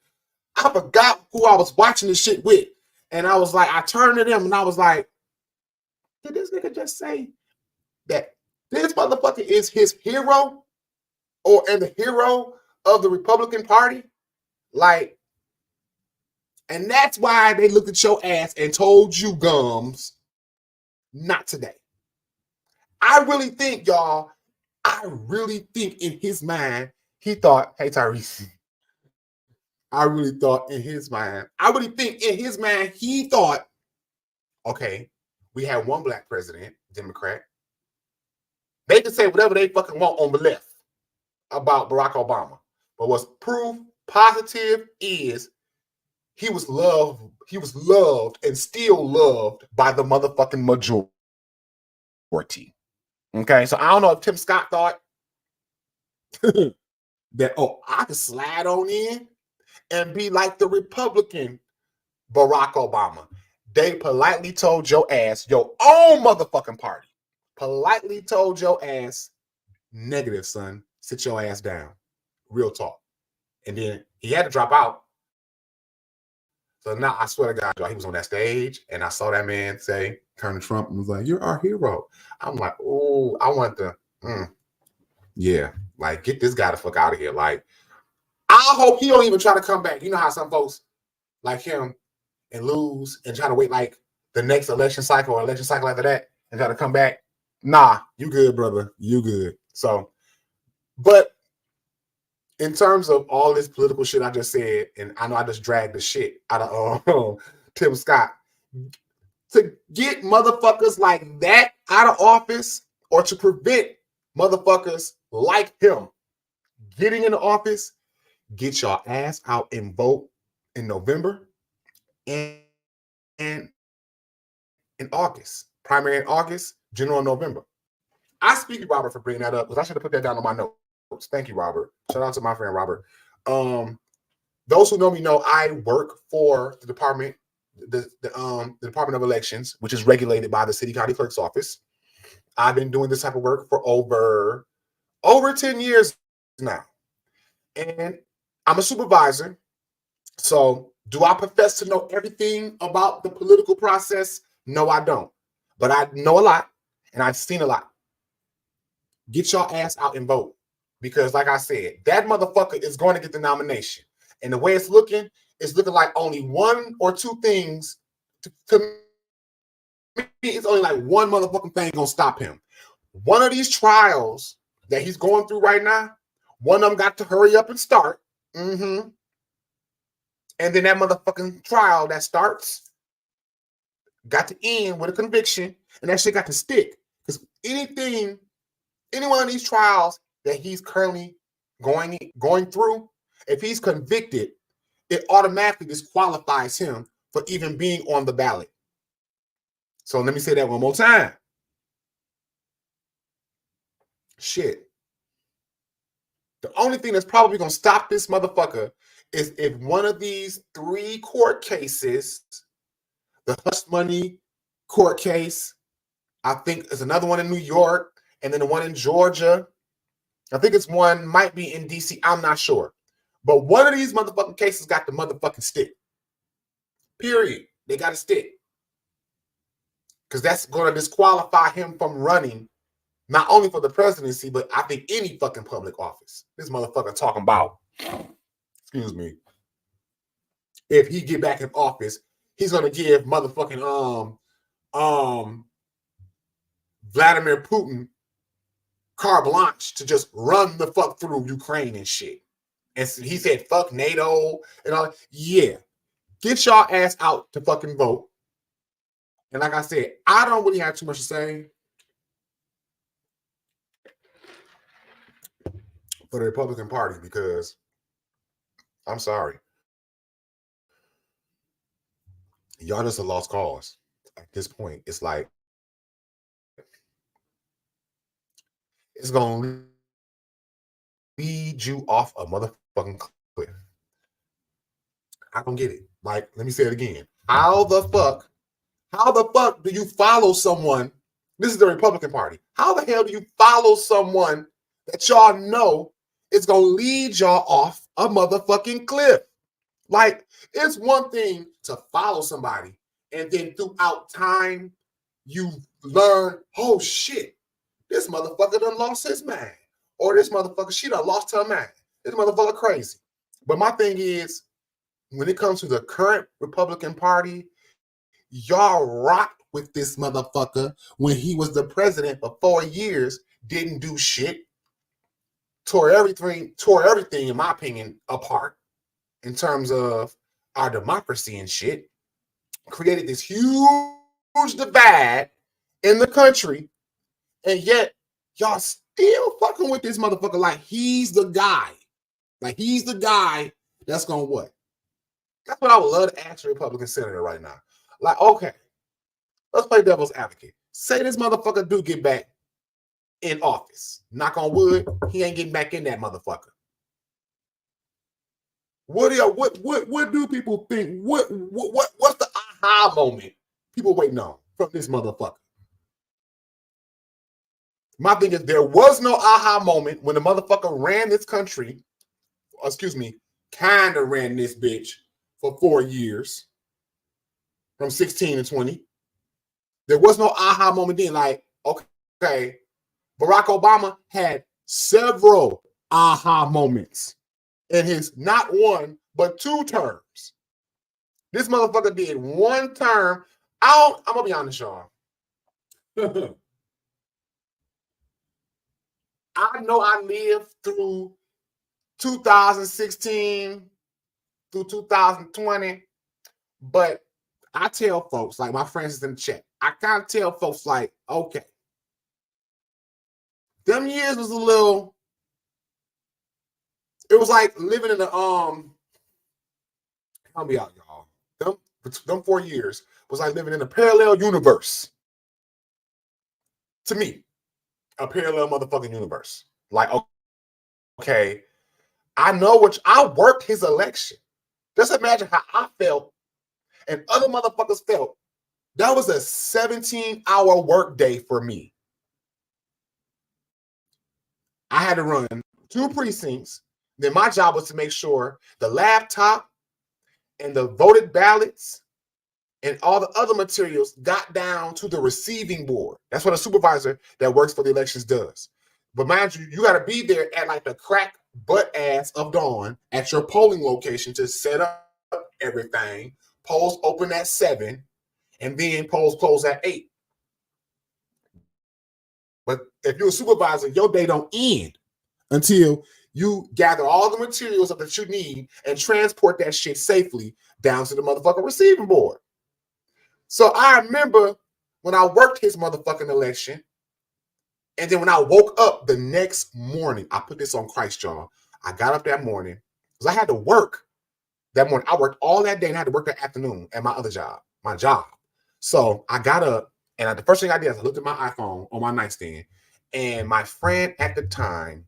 forgot who I was watching this shit with. And I was like, I turned to them and I was like, did this nigga just say that this motherfucker is his hero and the hero of the Republican Party? Like, and that's why they looked at your ass and told you, Gums, not today. I really think, y'all, in his mind, he thought, hey, Tyrese, I really think in his mind, he thought, okay, we have one black president, Democrat. They can say whatever they fucking want on the left about Barack Obama. But what's proof positive is he was loved and still loved by the motherfucking majority. Okay, so I don't know if Tim Scott thought that, I could slide on in and be like the Republican Barack Obama. They politely told your ass, your own motherfucking party, politely told your ass, negative, son, sit your ass down. Real talk. And then he had to drop out. So now I swear to God, he was on that stage and I saw that man say, turn to Trump and was like, you're our hero. I'm like, oh, I want to, yeah, like, get this guy the fuck out of here. Like, I hope he don't even try to come back. You know how some folks like him and lose and try to wait like the next election cycle or election cycle after that and try to come back. Nah, you good, brother. You good. So, but in terms of all this political shit I just said, and I know I just dragged the shit out of Tim Scott, to get motherfuckers like that out of office or to prevent motherfuckers like him getting in the office, get your ass out and vote in November and in August. Primary in August, general in November. I speak to Robert for bringing that up because I should have put that down on my notes. Thank you, Robert. Shout out to my friend Robert. Those who know me know I work for the department, the Department of Elections, which is regulated by the City County Clerk's Office. I've been doing this type of work for over 10 years now. And I'm a supervisor. So do I profess to know everything about the political process? No, I don't. But I know a lot and I've seen a lot. Get your ass out and vote. Because, like I said, that motherfucker is going to get the nomination. And the way it's looking like only one or two things. To me, it's only like one motherfucking thing gonna stop him. One of these trials that he's going through right now, one of them got to hurry up and start. And then that motherfucking trial that starts got to end with a conviction, and that shit got to stick. Because any one of these trials that he's currently going through, if he's convicted, it automatically disqualifies him for even being on the ballot. So let me say that one more time. Shit. The only thing that's probably going to stop this motherfucker is if one of these 3 court cases, the hush money court case, I think there's another one in New York, and then the one in Georgia. I think it's one, might be in DC. I'm not sure. But one of these motherfucking cases got the motherfucking stick. Period. They got to stick. Because that's going to disqualify him from running, not only for the presidency, but I think any fucking public office. This motherfucker talking about, excuse me, if he get back in office, he's going to give motherfucking Vladimir Putin carte blanche to just run the fuck through Ukraine and shit. And he said, fuck NATO and all. Yeah. Get y'all ass out to fucking vote. And like I said, I don't really have too much to say for the Republican Party because I'm sorry. Y'all just a lost cause. At this point, it's like it's going to lead you off a motherfucking cliff. I don't get it. Like, let me say it again. How the fuck do you follow someone? This is the Republican Party. How the hell do you follow someone that y'all know is going to lead y'all off a motherfucking cliff? Like, it's one thing to follow somebody and then throughout time you learn, oh shit, this motherfucker done lost his mind. Or this motherfucker, she done lost her mind. This motherfucker crazy. But my thing is, when it comes to the current Republican Party, y'all rocked with this motherfucker when he was the president for 4 years, didn't do shit, tore everything, in my opinion, apart in terms of our democracy and shit, created this huge divide in the country, and yet y'all still fucking with this motherfucker like he's the guy. Like he's the guy that's gonna what? That's what I would love to ask a Republican senator right now. Like, okay, let's play devil's advocate. Say this motherfucker do get back in office. Knock on wood, he ain't getting back in that motherfucker. What do people think? What's the aha moment people waiting on from this motherfucker? My thing is, there was no aha moment when the motherfucker ran this country, kind of ran this bitch for 4 years, from 16 to 20. There was no aha moment then. Like, okay, Barack Obama had several aha moments in his not one, but 2 terms. This motherfucker did 1 term. I'm going to be honest, y'all. I know I lived through 2016 through 2020, but I tell folks, like my friends in the chat, I kind of tell folks like, okay, them years was a little, it was like living in a, I'll be out, y'all. Them 4 years was like living in a parallel universe. To me, a parallel motherfucking universe. Like, okay, I know I worked his election. Just imagine how I felt and other motherfuckers felt. That was a 17-hour work day for me. I had to run 2 precincts. Then my job was to make sure the laptop and the voted ballots and all the other materials got down to the receiving board. That's what a supervisor that works for the elections does. But mind you, you got to be there at like the crack butt ass of dawn at your polling location to set up everything. Polls open at 7, and then polls close at 8. But if you're a supervisor, your day don't end until you gather all the materials that you need and transport that shit safely down to the motherfucking receiving board. So I remember when I worked his motherfucking election, and then when I woke up the next morning, I put this on Christ, y'all. I got up that morning because I had to work that morning. I worked all that day and I had to work that afternoon at my other job, my job. So I got up, and the first thing I did is I looked at my iPhone on my nightstand, and my friend at the time,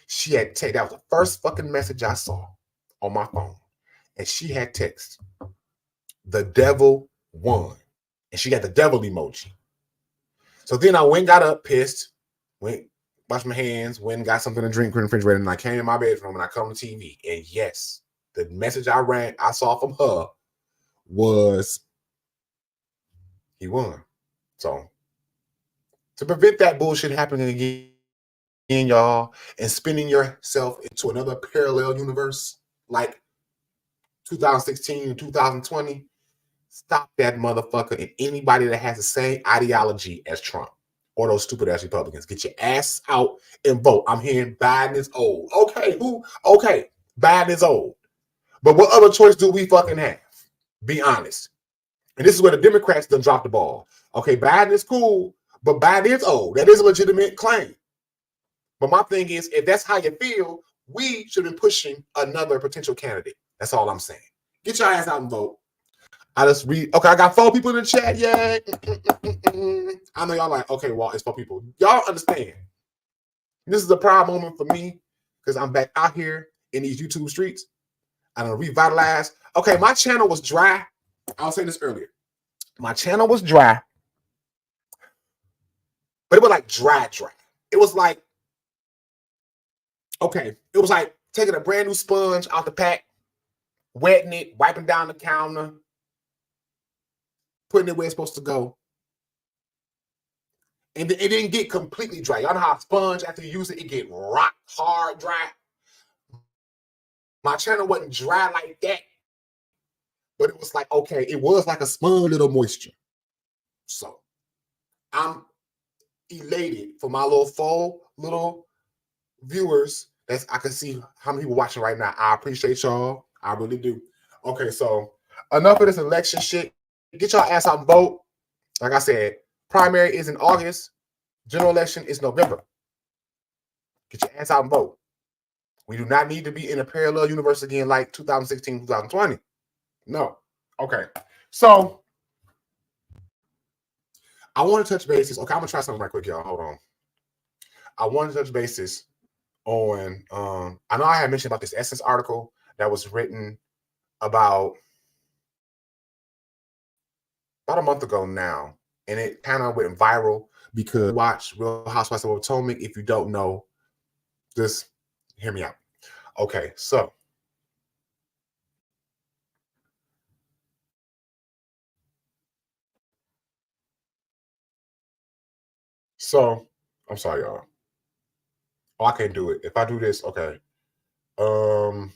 she had text. That was the first fucking message I saw on my phone, and she had text, "The devil won," and she got the devil emoji. So then I went, got up, pissed, went, washed my hands, went and got something to drink in the refrigerator, and I came in my bedroom and I come on TV. And yes, the message I saw from her was he won. So to prevent that bullshit happening again, y'all, and spinning yourself into another parallel universe like 2016 and 2020, stop that motherfucker and anybody that has the same ideology as Trump or those stupid ass Republicans. Get your ass out and vote. I'm hearing Biden is old. Okay, who? Okay, Biden is old. But what other choice do we fucking have? Be honest. And this is where the Democrats done dropped the ball. Okay, Biden is cool, but Biden is old. That is a legitimate claim. But my thing is, if that's how you feel, we should have been pushing another potential candidate. That's all I'm saying. Get your ass out and vote. I just read. Okay, I got 4 people in the chat. Yay. I know y'all like, okay, well, it's 4 people. Y'all understand. This is a proud moment for me because I'm back out here in these YouTube streets. I don't revitalize. Okay, my channel was dry. I was saying this earlier. My channel was dry, but it was like dry. It was like, okay, it was like taking a brand new sponge out the pack, wetting it, wiping down the counter, putting it where it's supposed to go. And it didn't get completely dry. Y'all know how a sponge, after you use it, it get rock hard dry. My channel wasn't dry like that. But it was like, okay, it was like a small little moisture. So I'm elated for my little viewers. I can see how many people watching right now. I appreciate y'all. I really do. Okay, so enough of this election shit. Get y'all ass out and vote. Like I said, primary is in August. General election is November. Get your ass out and vote. We do not need to be in a parallel universe again like 2016, 2020. No. Okay. So I want to touch bases. Okay, I'm going to try something right quick, y'all. Hold on. I want to touch bases on, I know I had mentioned about this Essence article that was written about a month ago now. And it kind of went viral because watch Real Housewives of Potomac. If you don't know, just hear me out. Okay, so I'm sorry, y'all. Oh, I can't do it. If I do this, okay. Hold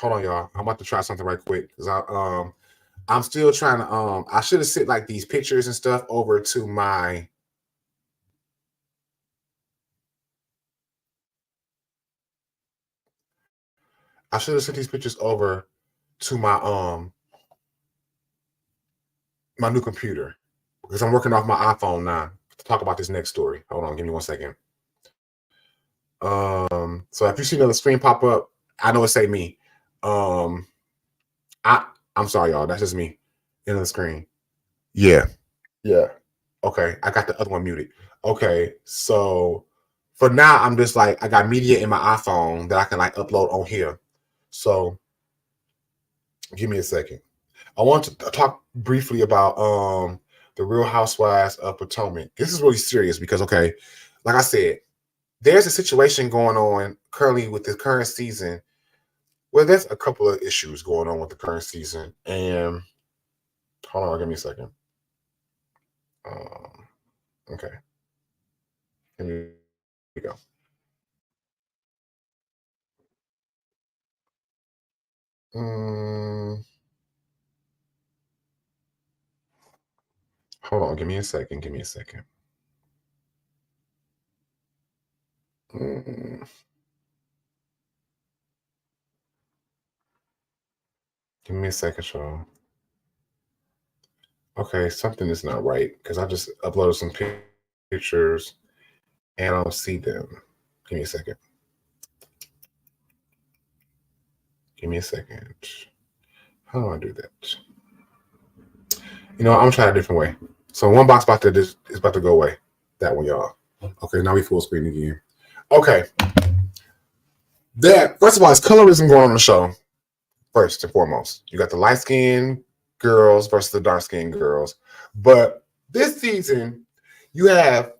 on, y'all. I'm about to try something right quick because I'm still trying to I should have sent like these pictures and stuff over to my these pictures over to my my new computer because I'm working off my iPhone now to talk about this next story. Hold on, give me 1 second. So if you see another screen pop up, I know it say me. I'm sorry, y'all. That's just me in the screen. Yeah. Okay, I got the other one muted. Okay, so for now, I'm just like I got media in my iPhone that I can like upload on here. So give me a second. I want to talk briefly about the Real Housewives of Potomac. This is really serious because okay, like I said, there's a situation going on currently with the current season. Well, there's a couple of issues going on with the current season, and hold on, give me a second. Okay. Here we go. Hold on. Give me a second. Give me a second. Give me a second, y'all. Okay, something is not right because I just uploaded some pictures and I don't see them. Give me a second. Give me a second. How do I do that? You know, I'm trying a different way. So one box is about to go away. That one, y'all. Okay, now we full screen again. Okay. That first of all, it's colorism going on the show. First and foremost, you got the light skinned girls versus the dark skinned girls. But this season, you have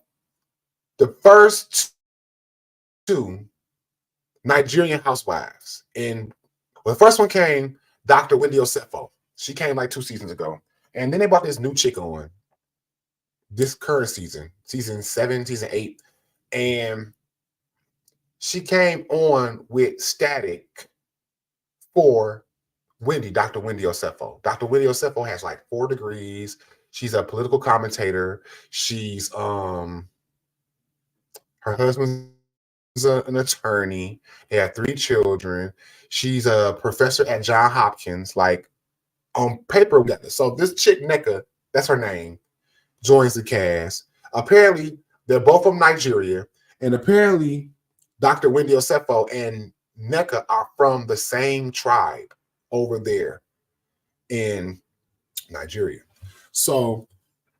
the first two Nigerian housewives. And well, the first one came Dr. Wendy Osefo. She came like 2 seasons ago. And then they brought this new chick on this current season 7, season 8. And she came on with Static for Wendy, Dr. Wendy Osefo. Dr. Wendy Osefo has like 4 degrees. She's a political commentator. She's her husband's an attorney. They have 3 children. She's a professor at Johns Hopkins. Like on paper, we got this. So this chick Nneka, that's her name, joins the cast. Apparently, they're both from Nigeria, and apparently, Dr. Wendy Osefo and Nneka are from the same tribe over there in Nigeria. So,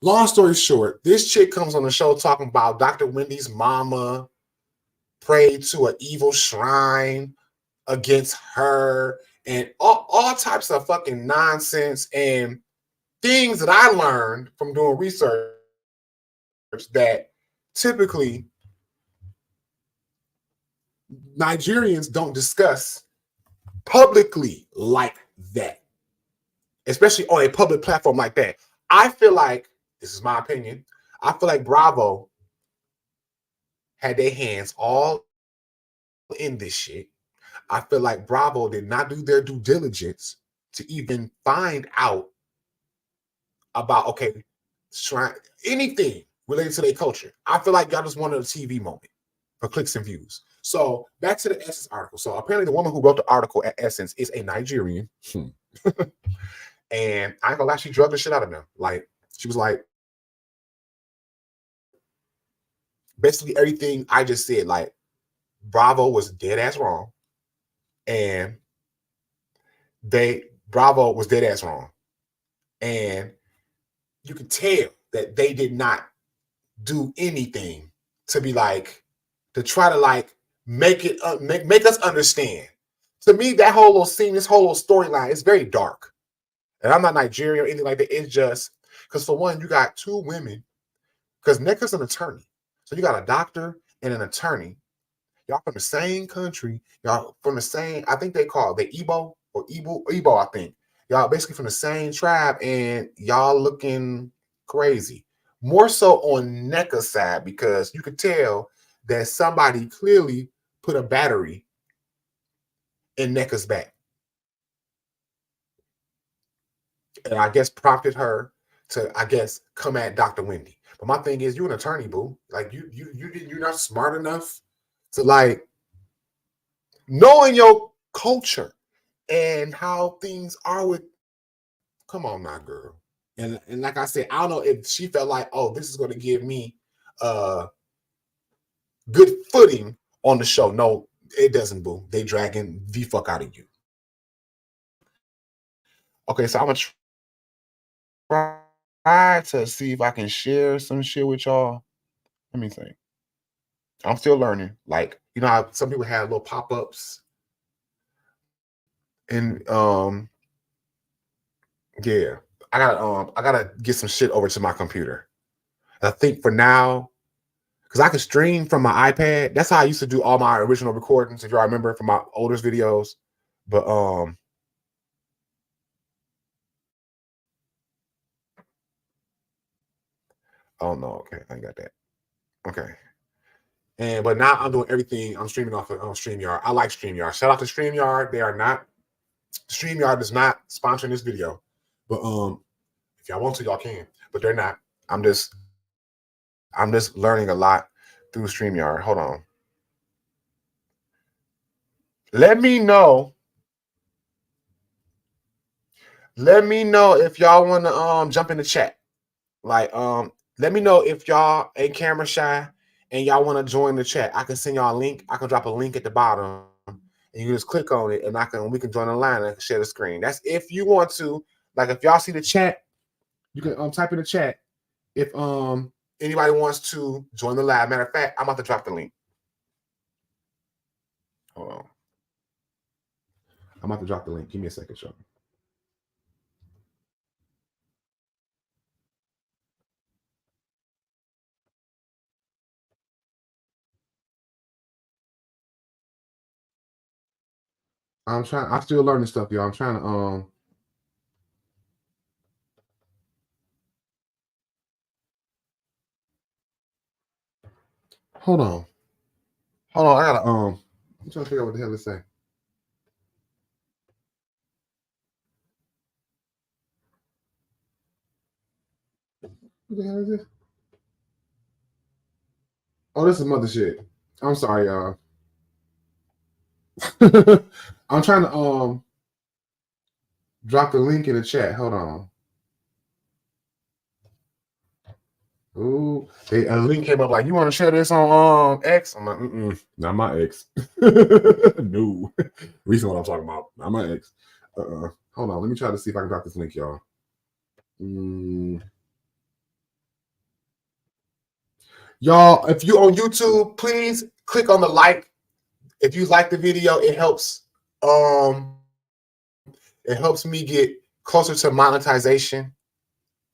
long story short, this chick comes on the show talking about Dr. Wendy's mama prayed to an evil shrine against her and all types of fucking nonsense and things that I learned from doing research that typically Nigerians don't discuss publicly like that, especially on a public platform like that. I feel like, this is my opinion, I feel like Bravo had their hands all in this shit. I feel like Bravo did not do their due diligence to even find out about, okay, anything related to their culture. I feel like y'all just wanted a TV moment for clicks and views. So back to the Essence article. So apparently the woman who wrote the article at Essence is a Nigerian. And I ain't gonna lie, she drugged the shit out of them. Like, she was like, basically everything I just said, like, Bravo was dead ass wrong. And Bravo was dead ass wrong. And you could tell that they did not do anything to be like, to try to like make it make us understand. To me, that whole little scene, this whole little storyline is very dark. And I'm not Nigerian or anything like that. It's just because, for one, you got 2 women, because Nneka's an attorney. So you got a doctor and an attorney. Y'all from the same country. Y'all from the same, I think they call it the Igbo or Igbo, I think. Y'all basically from the same tribe, and y'all looking crazy. More so on Nneka's side, because you could tell that somebody clearly put a battery in Nneka's back. And I guess prompted her to, I guess, come at Dr. Wendy. But my thing is, you're an attorney, boo. Like, you're not smart enough to, like, knowing your culture and how things are with. Come on now, girl. And like I said, I don't know if she felt like, oh, this is going to give me good footing on the show. No, it doesn't, boo. They dragging the fuck out of you. Okay, so I'm gonna try to see if I can share some shit with y'all. Let me think. I'm still learning. Like, you know how some people have little pop-ups, and yeah, I gotta get some shit over to my computer. I think for now, because I can stream from my iPad. That's how I used to do all my original recordings, if y'all remember, from my oldest videos. But Oh no, okay, I ain't got that. Okay. But now I'm doing everything. I'm streaming off of StreamYard. I like StreamYard. Shout out to StreamYard. They are not StreamYard is not sponsoring this video. But if y'all want to, y'all can. But they're not. I'm just learning a lot through StreamYard. Hold on. Let me know. Let me know if y'all want to jump in the chat. Like let me know if y'all ain't camera shy and y'all want to join the chat. I can send y'all a link. I can drop a link at the bottom and you can just click on it and we can join the line and I can share the screen. That's if you want to. Like if y'all see the chat, you can type in the chat if anybody wants to join the live. Matter of fact, I'm about to drop the link. Hold on. I'm about to drop the link. Give me a second, y'all. I'm still learning stuff, y'all. I'm trying to hold on. I gotta I'm trying to figure out what the hell to say. What the hell is this? Oh, this is mother shit. I'm sorry, y'all. I'm trying to drop the link in the chat. Hold on. Ooh, a link came up like, you want to share this on X? I'm like, not my X. No. Reason what I'm talking about. Not my X. Hold on. Let me try to see if I can drop this link, y'all. Y'all, if you on YouTube, please click on the like. If you like the video, it helps me get closer to monetization.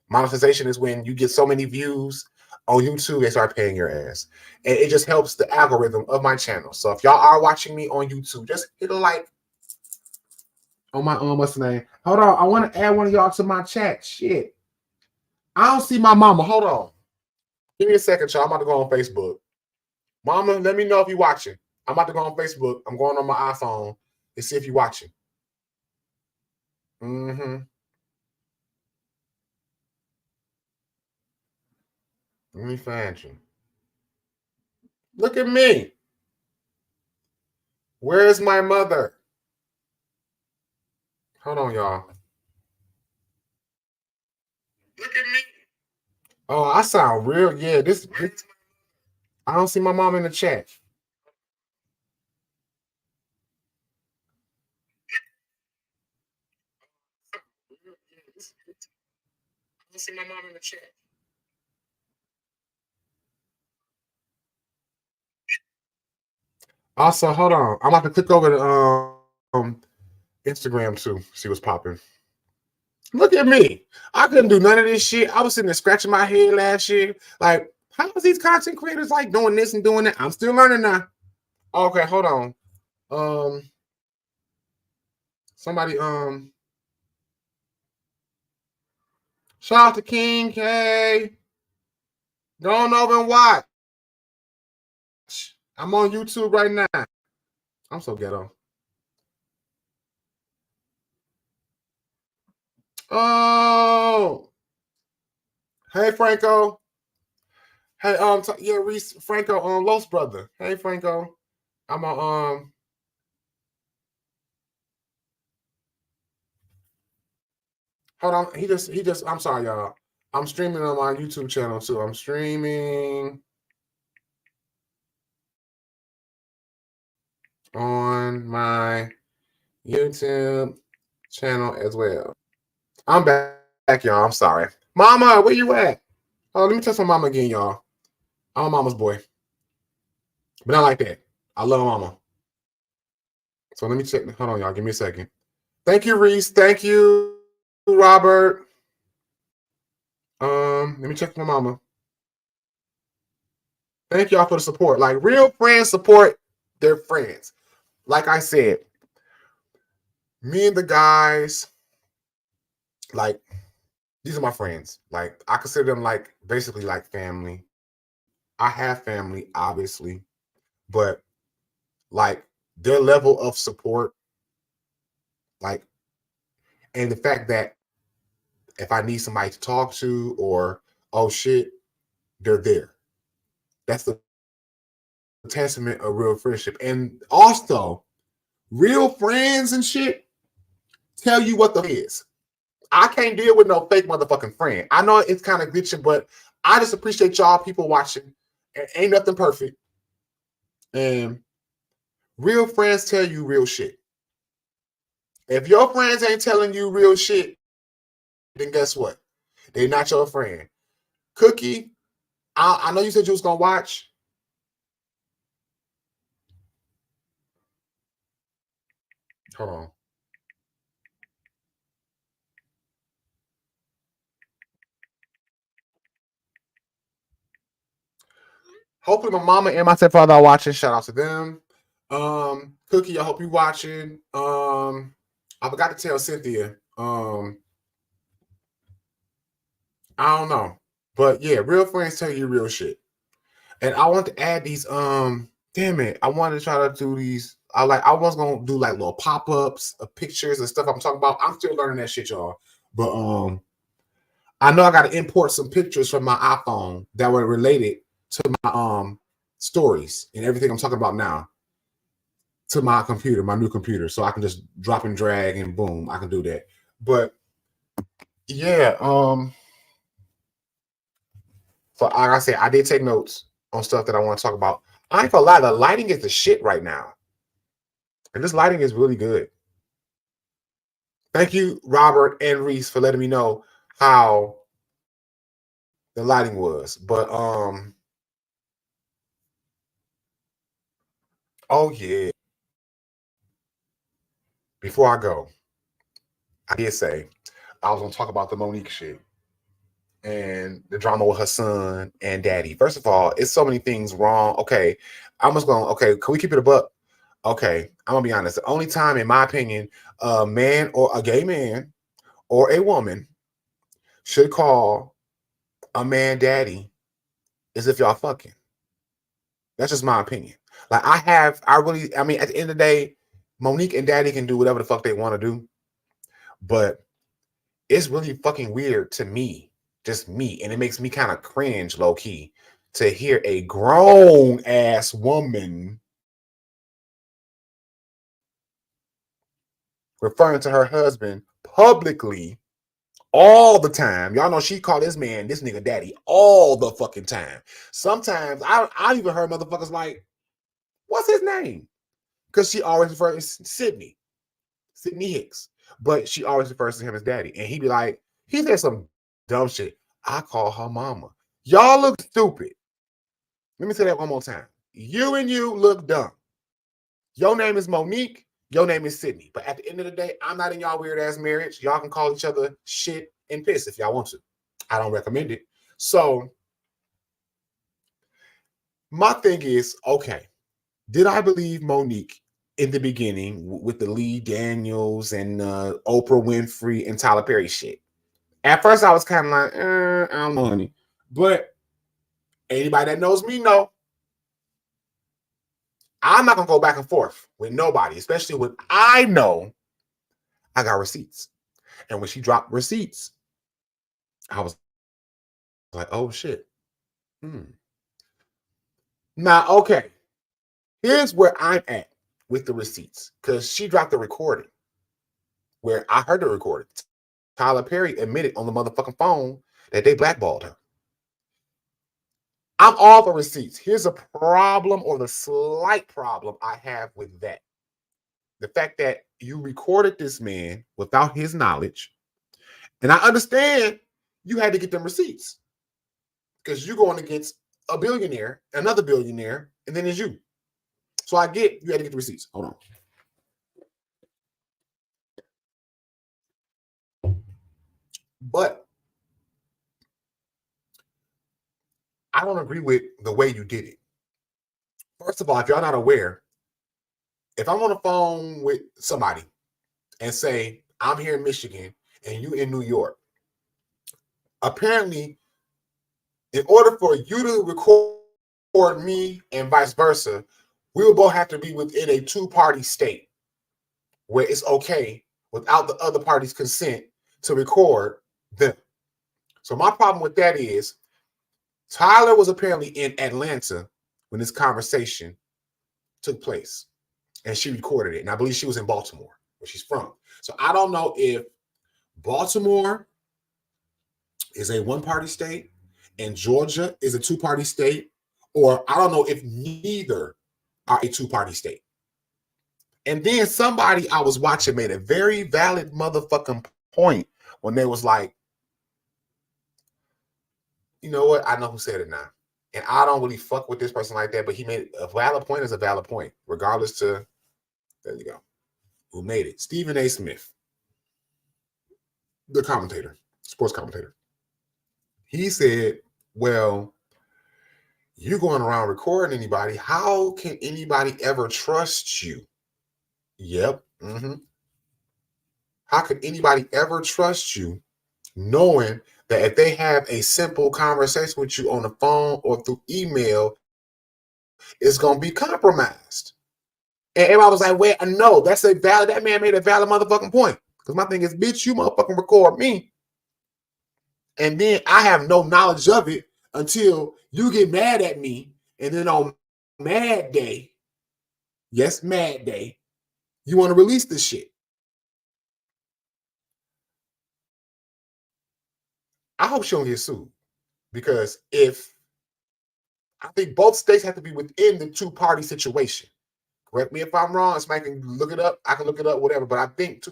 Monetization is when you get so many views on YouTube, they start paying your ass. And it just helps the algorithm of my channel. So if y'all are watching me on YouTube, just hit a like on my what's the name? Hold on. I want to add one of y'all to my chat. Shit. I don't see my mama. Hold on. Give me a second, y'all. I'm about to go on Facebook. Mama, let me know if you're watching. I'm about to go on Facebook. I'm going on my iPhone and see if you're watching. Let me find you. Look at me. Where's my mother? Hold on, y'all. Look at me. Oh, I sound real. Yeah, this I don't see my mom in the chat. I don't see my mom in the chat. Also, hold on. I'm about to click over to Instagram too. See what's popping. Look at me. I couldn't do none of this shit. I was sitting there scratching my head last year. Like, how is these content creators like doing this and doing that? I'm still learning now. Okay, hold on. Somebody shout out to King K. Go on over and watch. I'm on YouTube right now. I'm so ghetto. Oh, hey Franco. Hey, yeah, Reese Franco, Los brother. Hey Franco. I'm on hold on. He just I'm sorry, y'all. I'm streaming on my YouTube channel too. I'm streaming on my YouTube channel as well. I'm back, y'all. I'm sorry. Mama, where you at? Oh, let me tell some mama again, y'all. I'm a mama's boy. But not like that. I love mama. So let me check. Hold on, y'all. Give me a second. Thank you, Reese. Thank you, Robert. Let me check my mama. Thank y'all for the support. Like, real friends support their friends. Like I said, me and the guys, like, these are my friends. Like, I consider them like basically like family. I have family, obviously, but like their level of support, like, and the fact that if I need somebody to talk to or oh shit, they're there. That's the testament of real friendship. And also, real friends and shit tell you what the is. I can't deal with no fake motherfucking friend. I know it's kind of glitching, but I just appreciate y'all people watching. Ain't nothing perfect. And real friends tell you real shit. If your friends ain't telling you real shit, then guess what? They're not your friend. Cookie, I know you said you was gonna watch. Hold on. Hopefully my mama and my stepfather are watching. Shout out to them. Cookie, I hope you watching. I forgot to tell Cynthia. I don't know. But yeah, real friends tell you real shit. And I want to add these, damn it. I wanted to try to do these. I was gonna do like little pop-ups of pictures and stuff I'm talking about. I'm still learning that shit, y'all. But I know I gotta import some pictures from my iPhone that were related to my stories and everything I'm talking about now to my computer, my new computer. So I can just drop and drag and boom, I can do that. But yeah, so like I said, I did take notes on stuff that I want to talk about. I ain't gonna lie, the lighting is the shit right now. And this lighting is really good. Thank you, Robert and Reese, for letting me know how the lighting was. But oh yeah. Before I go, I did say I was gonna talk about the Monique shit and the drama with her son and daddy. First of all, it's so many things wrong. Okay, I'm just going, okay, can we keep it a buck? Okay, I'm gonna be honest. The only time, in my opinion, a man or a gay man or a woman should call a man daddy is if y'all fucking. That's just my opinion. Like I mean, at the end of the day, Monique and daddy can do whatever the fuck they want to do, but it's really fucking weird to me, just me, and it makes me kind of cringe low key to hear a grown ass woman referring to her husband publicly all the time. Y'all know she called this man, this nigga daddy all the fucking time. Sometimes I even heard motherfuckers like, what's his name? Because she always refers to Sydney Hicks, but she always refers to him as daddy. And he'd be like, he said some dumb shit. I call her mama. Y'all look stupid. Let me say that one more time. You and you look dumb. Your name is Monique. Your name is Sydney. But at the end of the day, I'm not in y'all weird ass marriage. Y'all can call each other shit and piss if y'all want to. I don't recommend it. So my thing is, okay, did I believe Monique in the beginning with the Lee Daniels and Oprah Winfrey and Tyler Perry shit? At first, I was kind of like, I don't know, honey. But anybody that knows me know I'm not gonna go back and forth with nobody, especially when I know I got receipts. And when she dropped receipts, I was like, oh shit. Now, okay, here's where I'm at with the receipts because she dropped the recording where I heard the recording. Tyler Perry admitted on the motherfucking phone that they blackballed her. I'm all for receipts. Here's a problem or the slight problem I have with that. The fact that you recorded this man without his knowledge. And I understand you had to get them receipts because you're going against a billionaire, another billionaire, and then it's you. So I get you had to get the receipts. Hold on. But I don't agree with the way you did it. First of all, if y'all not aware, if I'm on the phone with somebody and say, I'm here in Michigan and you in New York, apparently, in order for you to record me and vice versa, we will both have to be within a two-party state where it's okay without the other party's consent to record them. So my problem with that is Tyler was apparently in Atlanta when this conversation took place, and she recorded it. And I believe she was in Baltimore, where she's from. So I don't know if Baltimore is a one-party state and Georgia is a two-party state, or I don't know if neither are a two-party state. And then somebody I was watching made a very valid motherfucking point when they was like, you know what? I know who said it now. And I don't really fuck with this person like that, but he made a valid point is a valid point, regardless to, there you go, who made it. Stephen A. Smith, the commentator, sports commentator. He said, well, you're going around recording anybody. How can anybody ever trust you? Yep. Mm-hmm. How could anybody ever trust you knowing that if they have a simple conversation with you on the phone or through email, it's going to be compromised? And everybody was like, wait, no, that man made a valid motherfucking point. Because my thing is, bitch, you motherfucking record me. And then I have no knowledge of it until you get mad at me. And then on Mad Day, yes, Mad Day, you want to release this shit. I hope she don't get sued. Because I think both states have to be within the two-party situation. Correct me if I'm wrong. Somebody can look it up. I can look it up, whatever. But I think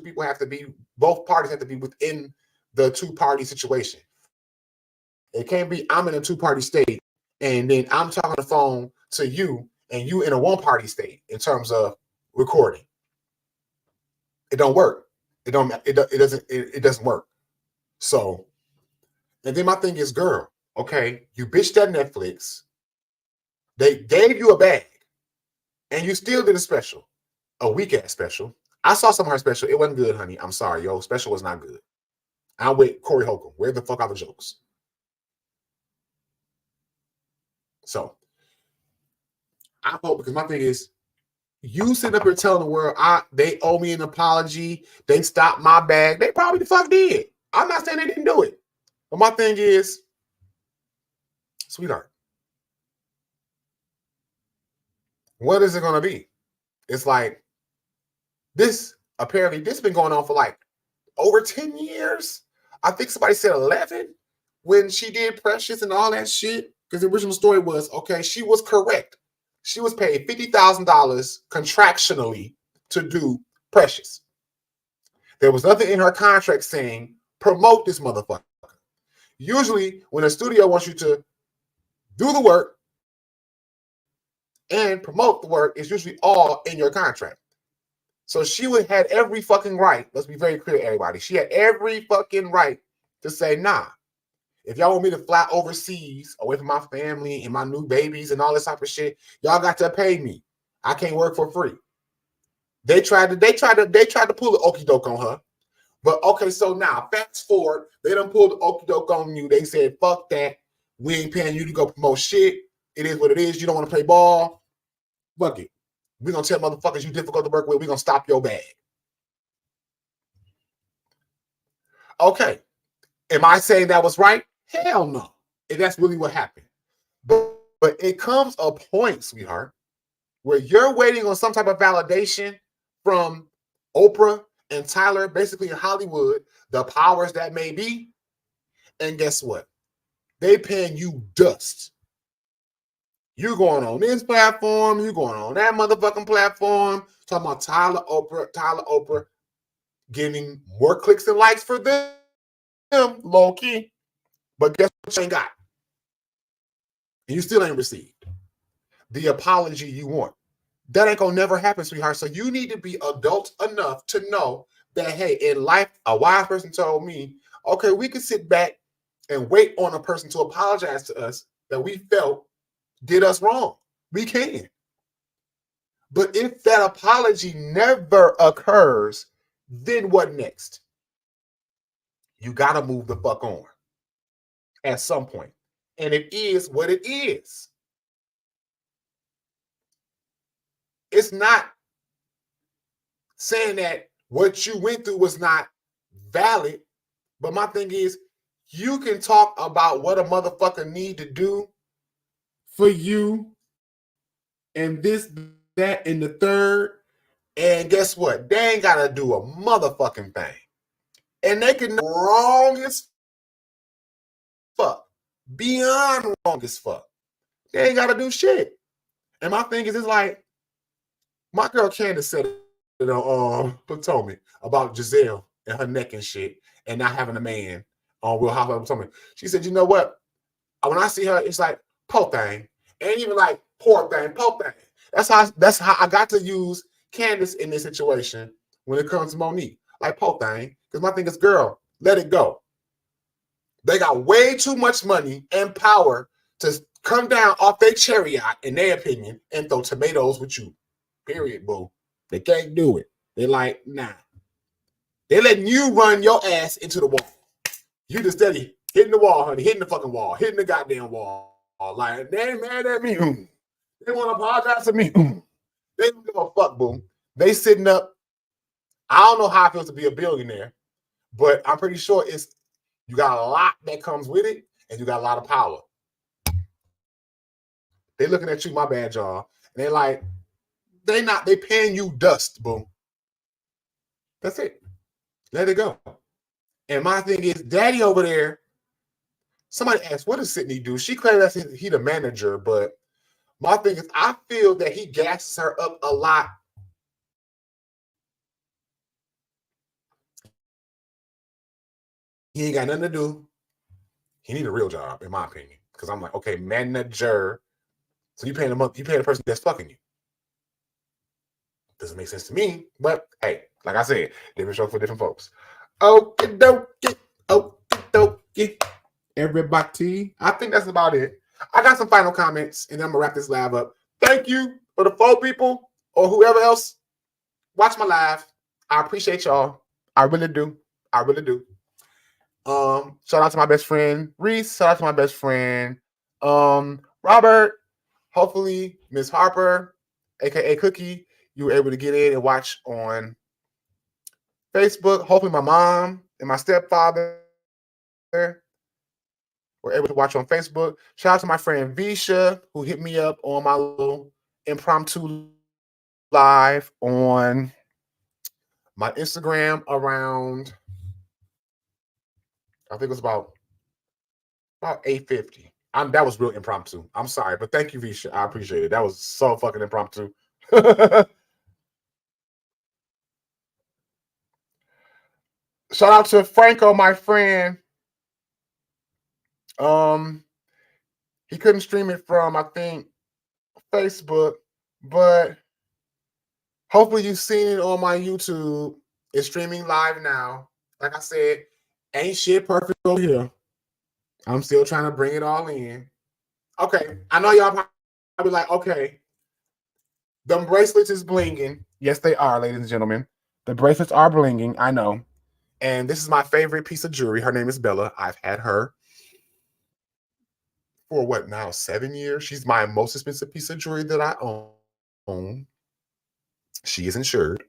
both parties have to be within the two-party situation. It can't be I'm in a two-party state and then I'm talking on the phone to you and you in a one-party state in terms of recording. It don't work. It doesn't work. So, and then my thing is, girl, okay, you bitched at Netflix. They gave you a bag and you still did a special, a weak-ass special. I saw some of her special. It wasn't good, honey. I'm sorry, yo. Special was not good. I'm with Corey Holcomb. Where the fuck are the jokes? So I hope, because my thing is, you sitting up here telling the world they owe me an apology, they stopped my bag. They probably the fuck did. I'm not saying they didn't do it. But my thing is, sweetheart, what is it going to be? It's like apparently this has been going on for like over 10 years. I think somebody said 11 when she did Precious and all that shit. Because the original story was, okay, she was correct. She was paid $50,000 contractually to do Precious. There was nothing in her contract saying, promote this motherfucker. Usually, when a studio wants you to do the work and promote the work, it's usually all in your contract. So she had every fucking right. Let's be very clear, everybody. She had every fucking right to say, nah, if y'all want me to fly overseas away from my family and my new babies and all this type of shit, y'all got to pay me. I can't work for free. They tried to pull the okie doke on her. But okay, so now fast forward, they done pulled the okie doke on you. They said, fuck that. We ain't paying you to go promote shit. It is what it is. You don't want to play ball. Fuck it. We're gonna tell motherfuckers you difficult to work with. We're gonna stop your bag. Okay. Am I saying that was right? Hell no. And that's really what happened. But it comes a point, sweetheart, where you're waiting on some type of validation from Oprah and Tyler, basically in Hollywood, the powers that may be. And guess what? They paying you dust. You going on this platform, you going on that motherfucking platform, talking about Tyler Oprah getting more clicks and likes for them, low key. But guess what you ain't got? And you still ain't received the apology you want. That ain't gonna never happen, sweetheart. So you need to be adult enough to know that, hey, in life, a wise person told me, okay, we can sit back and wait on a person to apologize to us that we felt did us wrong. We can. But if that apology never occurs, then what next? You gotta move the fuck on. at some point. And it is what it is. It's not saying that what you went through was not valid, but my thing is, you can talk about what a motherfucker need to do for you and this, that, and the third. And guess what? They ain't got to do a motherfucking thing. And they can wrong as fuck. Beyond wrong as fuck. They ain't got to do shit. And my thing is, it's like, my girl Candace said it on Potomac about Giselle and her neck and shit and not having a man on Real Housewives of Potomac. She said, you know what? When I see her, it's like, po thing. Ain't even like poor thing, po thing. That's how I got to use Candace in this situation when it comes to Monique. Like po thing. Because my thing is, girl, let it go. They got way too much money and power to come down off their chariot, in their opinion, and throw tomatoes with you. Period, boo. They can't do it. They're like, nah. They're letting you run your ass into the wall. You just steady hitting the wall, honey, hitting the fucking wall, hitting the goddamn wall. Like, they ain't mad at me. They want to apologize to me. They don't give a fuck, boo. They sitting up. I don't know how it feels to be a billionaire, but I'm pretty sure you got a lot that comes with it, and you got a lot of power. They looking at you, my bad, y'all. And they're like, they paying you dust, boom. That's it. Let it go. And my thing is, Daddy over there, somebody asked, what does Sydney do? She claims that he the manager, but my thing is, I feel that he gasses her up a lot. He ain't got nothing to do. He need a real job, in my opinion. Because I'm like, okay, manager. So you paying the person that's fucking you. Doesn't make sense to me, but hey, like I said, different show for different folks. Okie dokie, okie dokie. Everybody, I think that's about it. I got some final comments, and then I'm gonna wrap this live up. Thank you for the 4 people or whoever else watch my live. I appreciate y'all. I really do. I really do. Shout out to my best friend Reese. Shout out to my best friend Robert. Hopefully, Miss Harper, aka Cookie, you were able to get in and watch on Facebook. Hopefully, my mom and my stepfather were able to watch on Facebook. Shout out to my friend Visha, who hit me up on my little impromptu live on my Instagram around, I think it was about 8:50. That was real impromptu. I'm sorry, but thank you, Visha. I appreciate it. That was so fucking impromptu. Shout out to Franco, my friend. He couldn't stream it from, I think, Facebook, but hopefully you've seen it on my YouTube. It's streaming live now. Like I said, ain't shit perfect over here. I'm still trying to bring it all in. Okay, I know y'all probably like, okay, them bracelets is blinging. Yes, they are, ladies and gentlemen. The bracelets are blinging, I know. And this is my favorite piece of jewelry. Her name is Bella. I've had her for what now, 7 years? She's my most expensive piece of jewelry that I own. She is insured.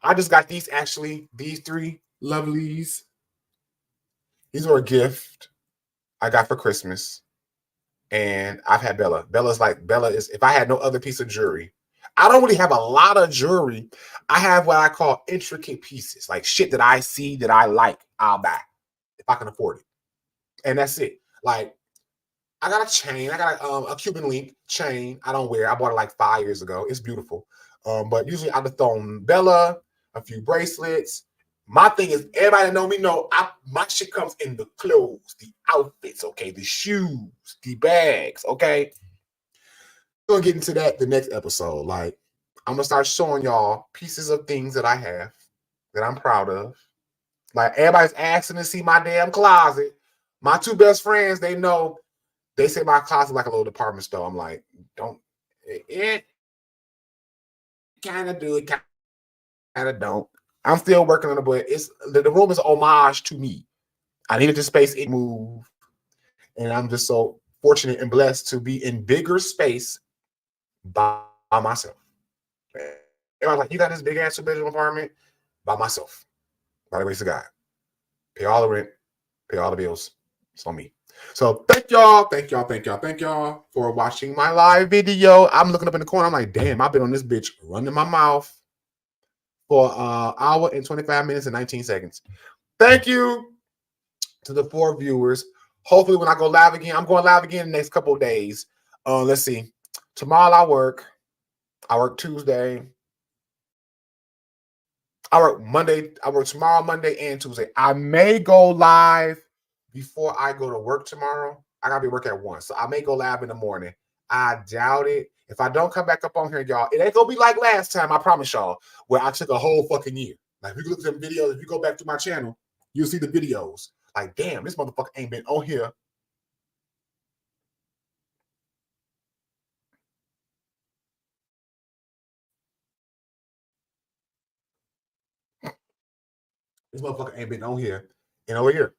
I just got these 3 lovelies. These were a gift I got for Christmas. And I've had Bella. Bella is, if I had no other piece of jewelry, I don't really have a lot of jewelry. I have what I call intricate pieces, like shit that I see that I like, I'll buy if I can afford it. And that's it. Like, I got a chain. I got a Cuban link chain. I don't wear. I bought it like 5 years ago. It's beautiful. But usually I've thrown Bella, a few bracelets. My thing is, everybody know my shit comes in the clothes, the outfits, okay, the shoes, the bags, okay. We're gonna get into that the next episode. Like, I'm gonna start showing y'all pieces of things that I have that I'm proud of. Like, everybody's asking to see my damn closet. My 2 best friends, they know. They say my closet like a little department store. I'm like, don't. It kind of do, it kind of don't. I'm still working on it, but the room is homage to me. I needed the space it move. And I'm just so fortunate and blessed to be in bigger space by myself. Everyone's like, you got this big ass 2-bedroom apartment by myself. By the grace of God. Pay all the rent, pay all the bills. It's on me. So thank y'all for watching my live video. I'm looking up in the corner. I'm like, damn, I've been on this bitch running my mouth for an hour and 25 minutes and 19 seconds. Thank you to the 4 viewers. Hopefully when I go live again, I'm going live again in the next couple of days. Let's see. Tomorrow I work Tuesday. I work Monday. I work tomorrow, Monday, and Tuesday. I may go live before I go to work tomorrow. I gotta be work at 1. So I may go live in the morning. I doubt it. If I don't come back up on here, y'all, it ain't gonna be like last time, I promise y'all, where I took a whole fucking year. Like, if you look at some videos, if you go back to my channel, you'll see the videos. Like, damn, this motherfucker ain't been on here. This motherfucker ain't been on here in over a year.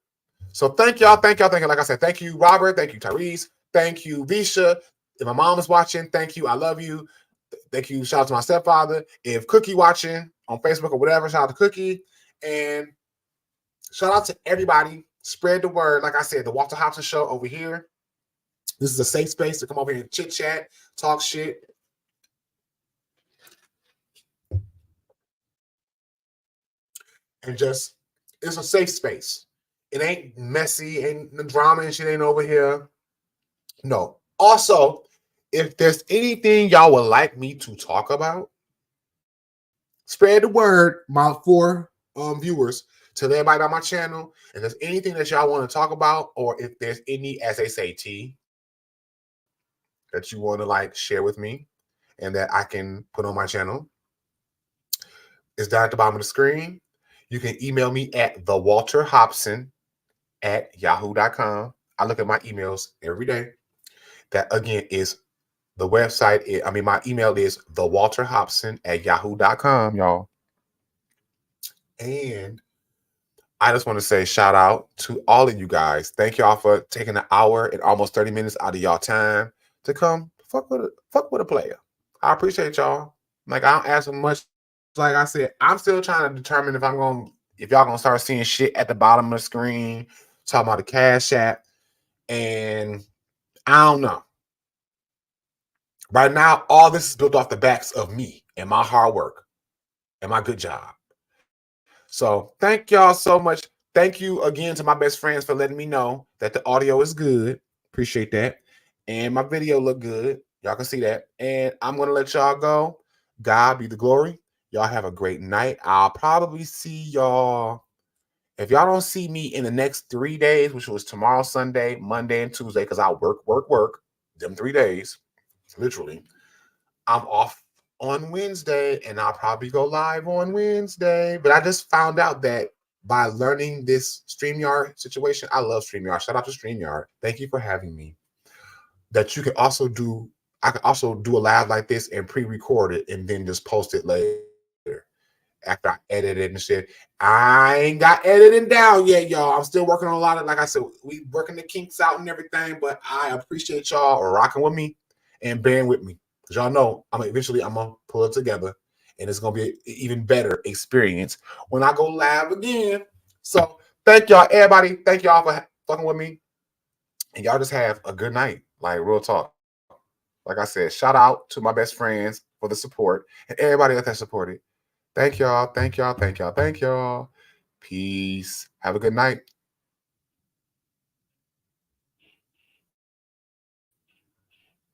So thank y'all. Like I said, thank you, Robert. Thank you, Tyrese. Thank you, Visha. If my mom is watching, thank you. I love you. Thank you. Shout out to my stepfather. If Cookie watching on Facebook or whatever, shout out to Cookie. And shout out to everybody. Spread the word. Like I said, the Walter Hobson Show over here. This is a safe space to come over here and chit chat, talk shit. And just, it's a safe space. It ain't messy, ain't the drama and shit ain't over here. No. Also, if there's anything y'all would like me to talk about, spread the word, my 4 viewers, tell everybody about my channel. If there's anything that y'all want to talk about, or if there's any, as they say, tea that you want to like share with me and that I can put on my channel, it's down at the bottom of the screen. You can email me at thewalterhobson@yahoo.com. I look at my emails every day. That again is the website. My email is thewalterhobson@yahoo.com, y'all. And I just want to say shout out to all of you guys. Thank y'all for taking an hour and almost 30 minutes out of y'all time to come fuck with a player. I appreciate y'all. Like, I don't ask for much. Like I said, I'm still trying to determine if y'all gonna start seeing shit at the bottom of the screen, talking about the Cash App. And I don't know. Right now, all this is built off the backs of me and my hard work and my good job. So thank y'all so much. Thank you again to my best friends for letting me know that the audio is good. Appreciate that. And my video look good. Y'all can see that. And I'm going to let y'all go. God be the glory. Y'all have a great night. I'll probably see y'all. If y'all don't see me in the next 3 days, which was tomorrow, Sunday, Monday, and Tuesday, because I work them 3 days, literally, I'm off on Wednesday, and I'll probably go live on Wednesday. But I just found out that by learning this StreamYard situation, I love StreamYard. Shout out to StreamYard. Thank you for having me. That you can also do, I can also do a live like this and pre-record it and then just post it later after I edit it and shit. I ain't got editing down yet, y'all. I'm still working on a lot of, like I said, we working the kinks out and everything, but I appreciate y'all rocking with me and bearing with me. Because y'all know I'm going to pull it together, and it's going to be an even better experience when I go live again. So thank y'all, everybody. Thank y'all for fucking with me. And y'all just have a good night. Like, real talk. Like I said, shout out to my best friends for the support and everybody else that supported. Thank y'all. Thank y'all. Thank y'all. Thank y'all. Peace. Have a good night.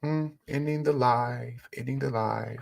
Ending the live. Ending the live.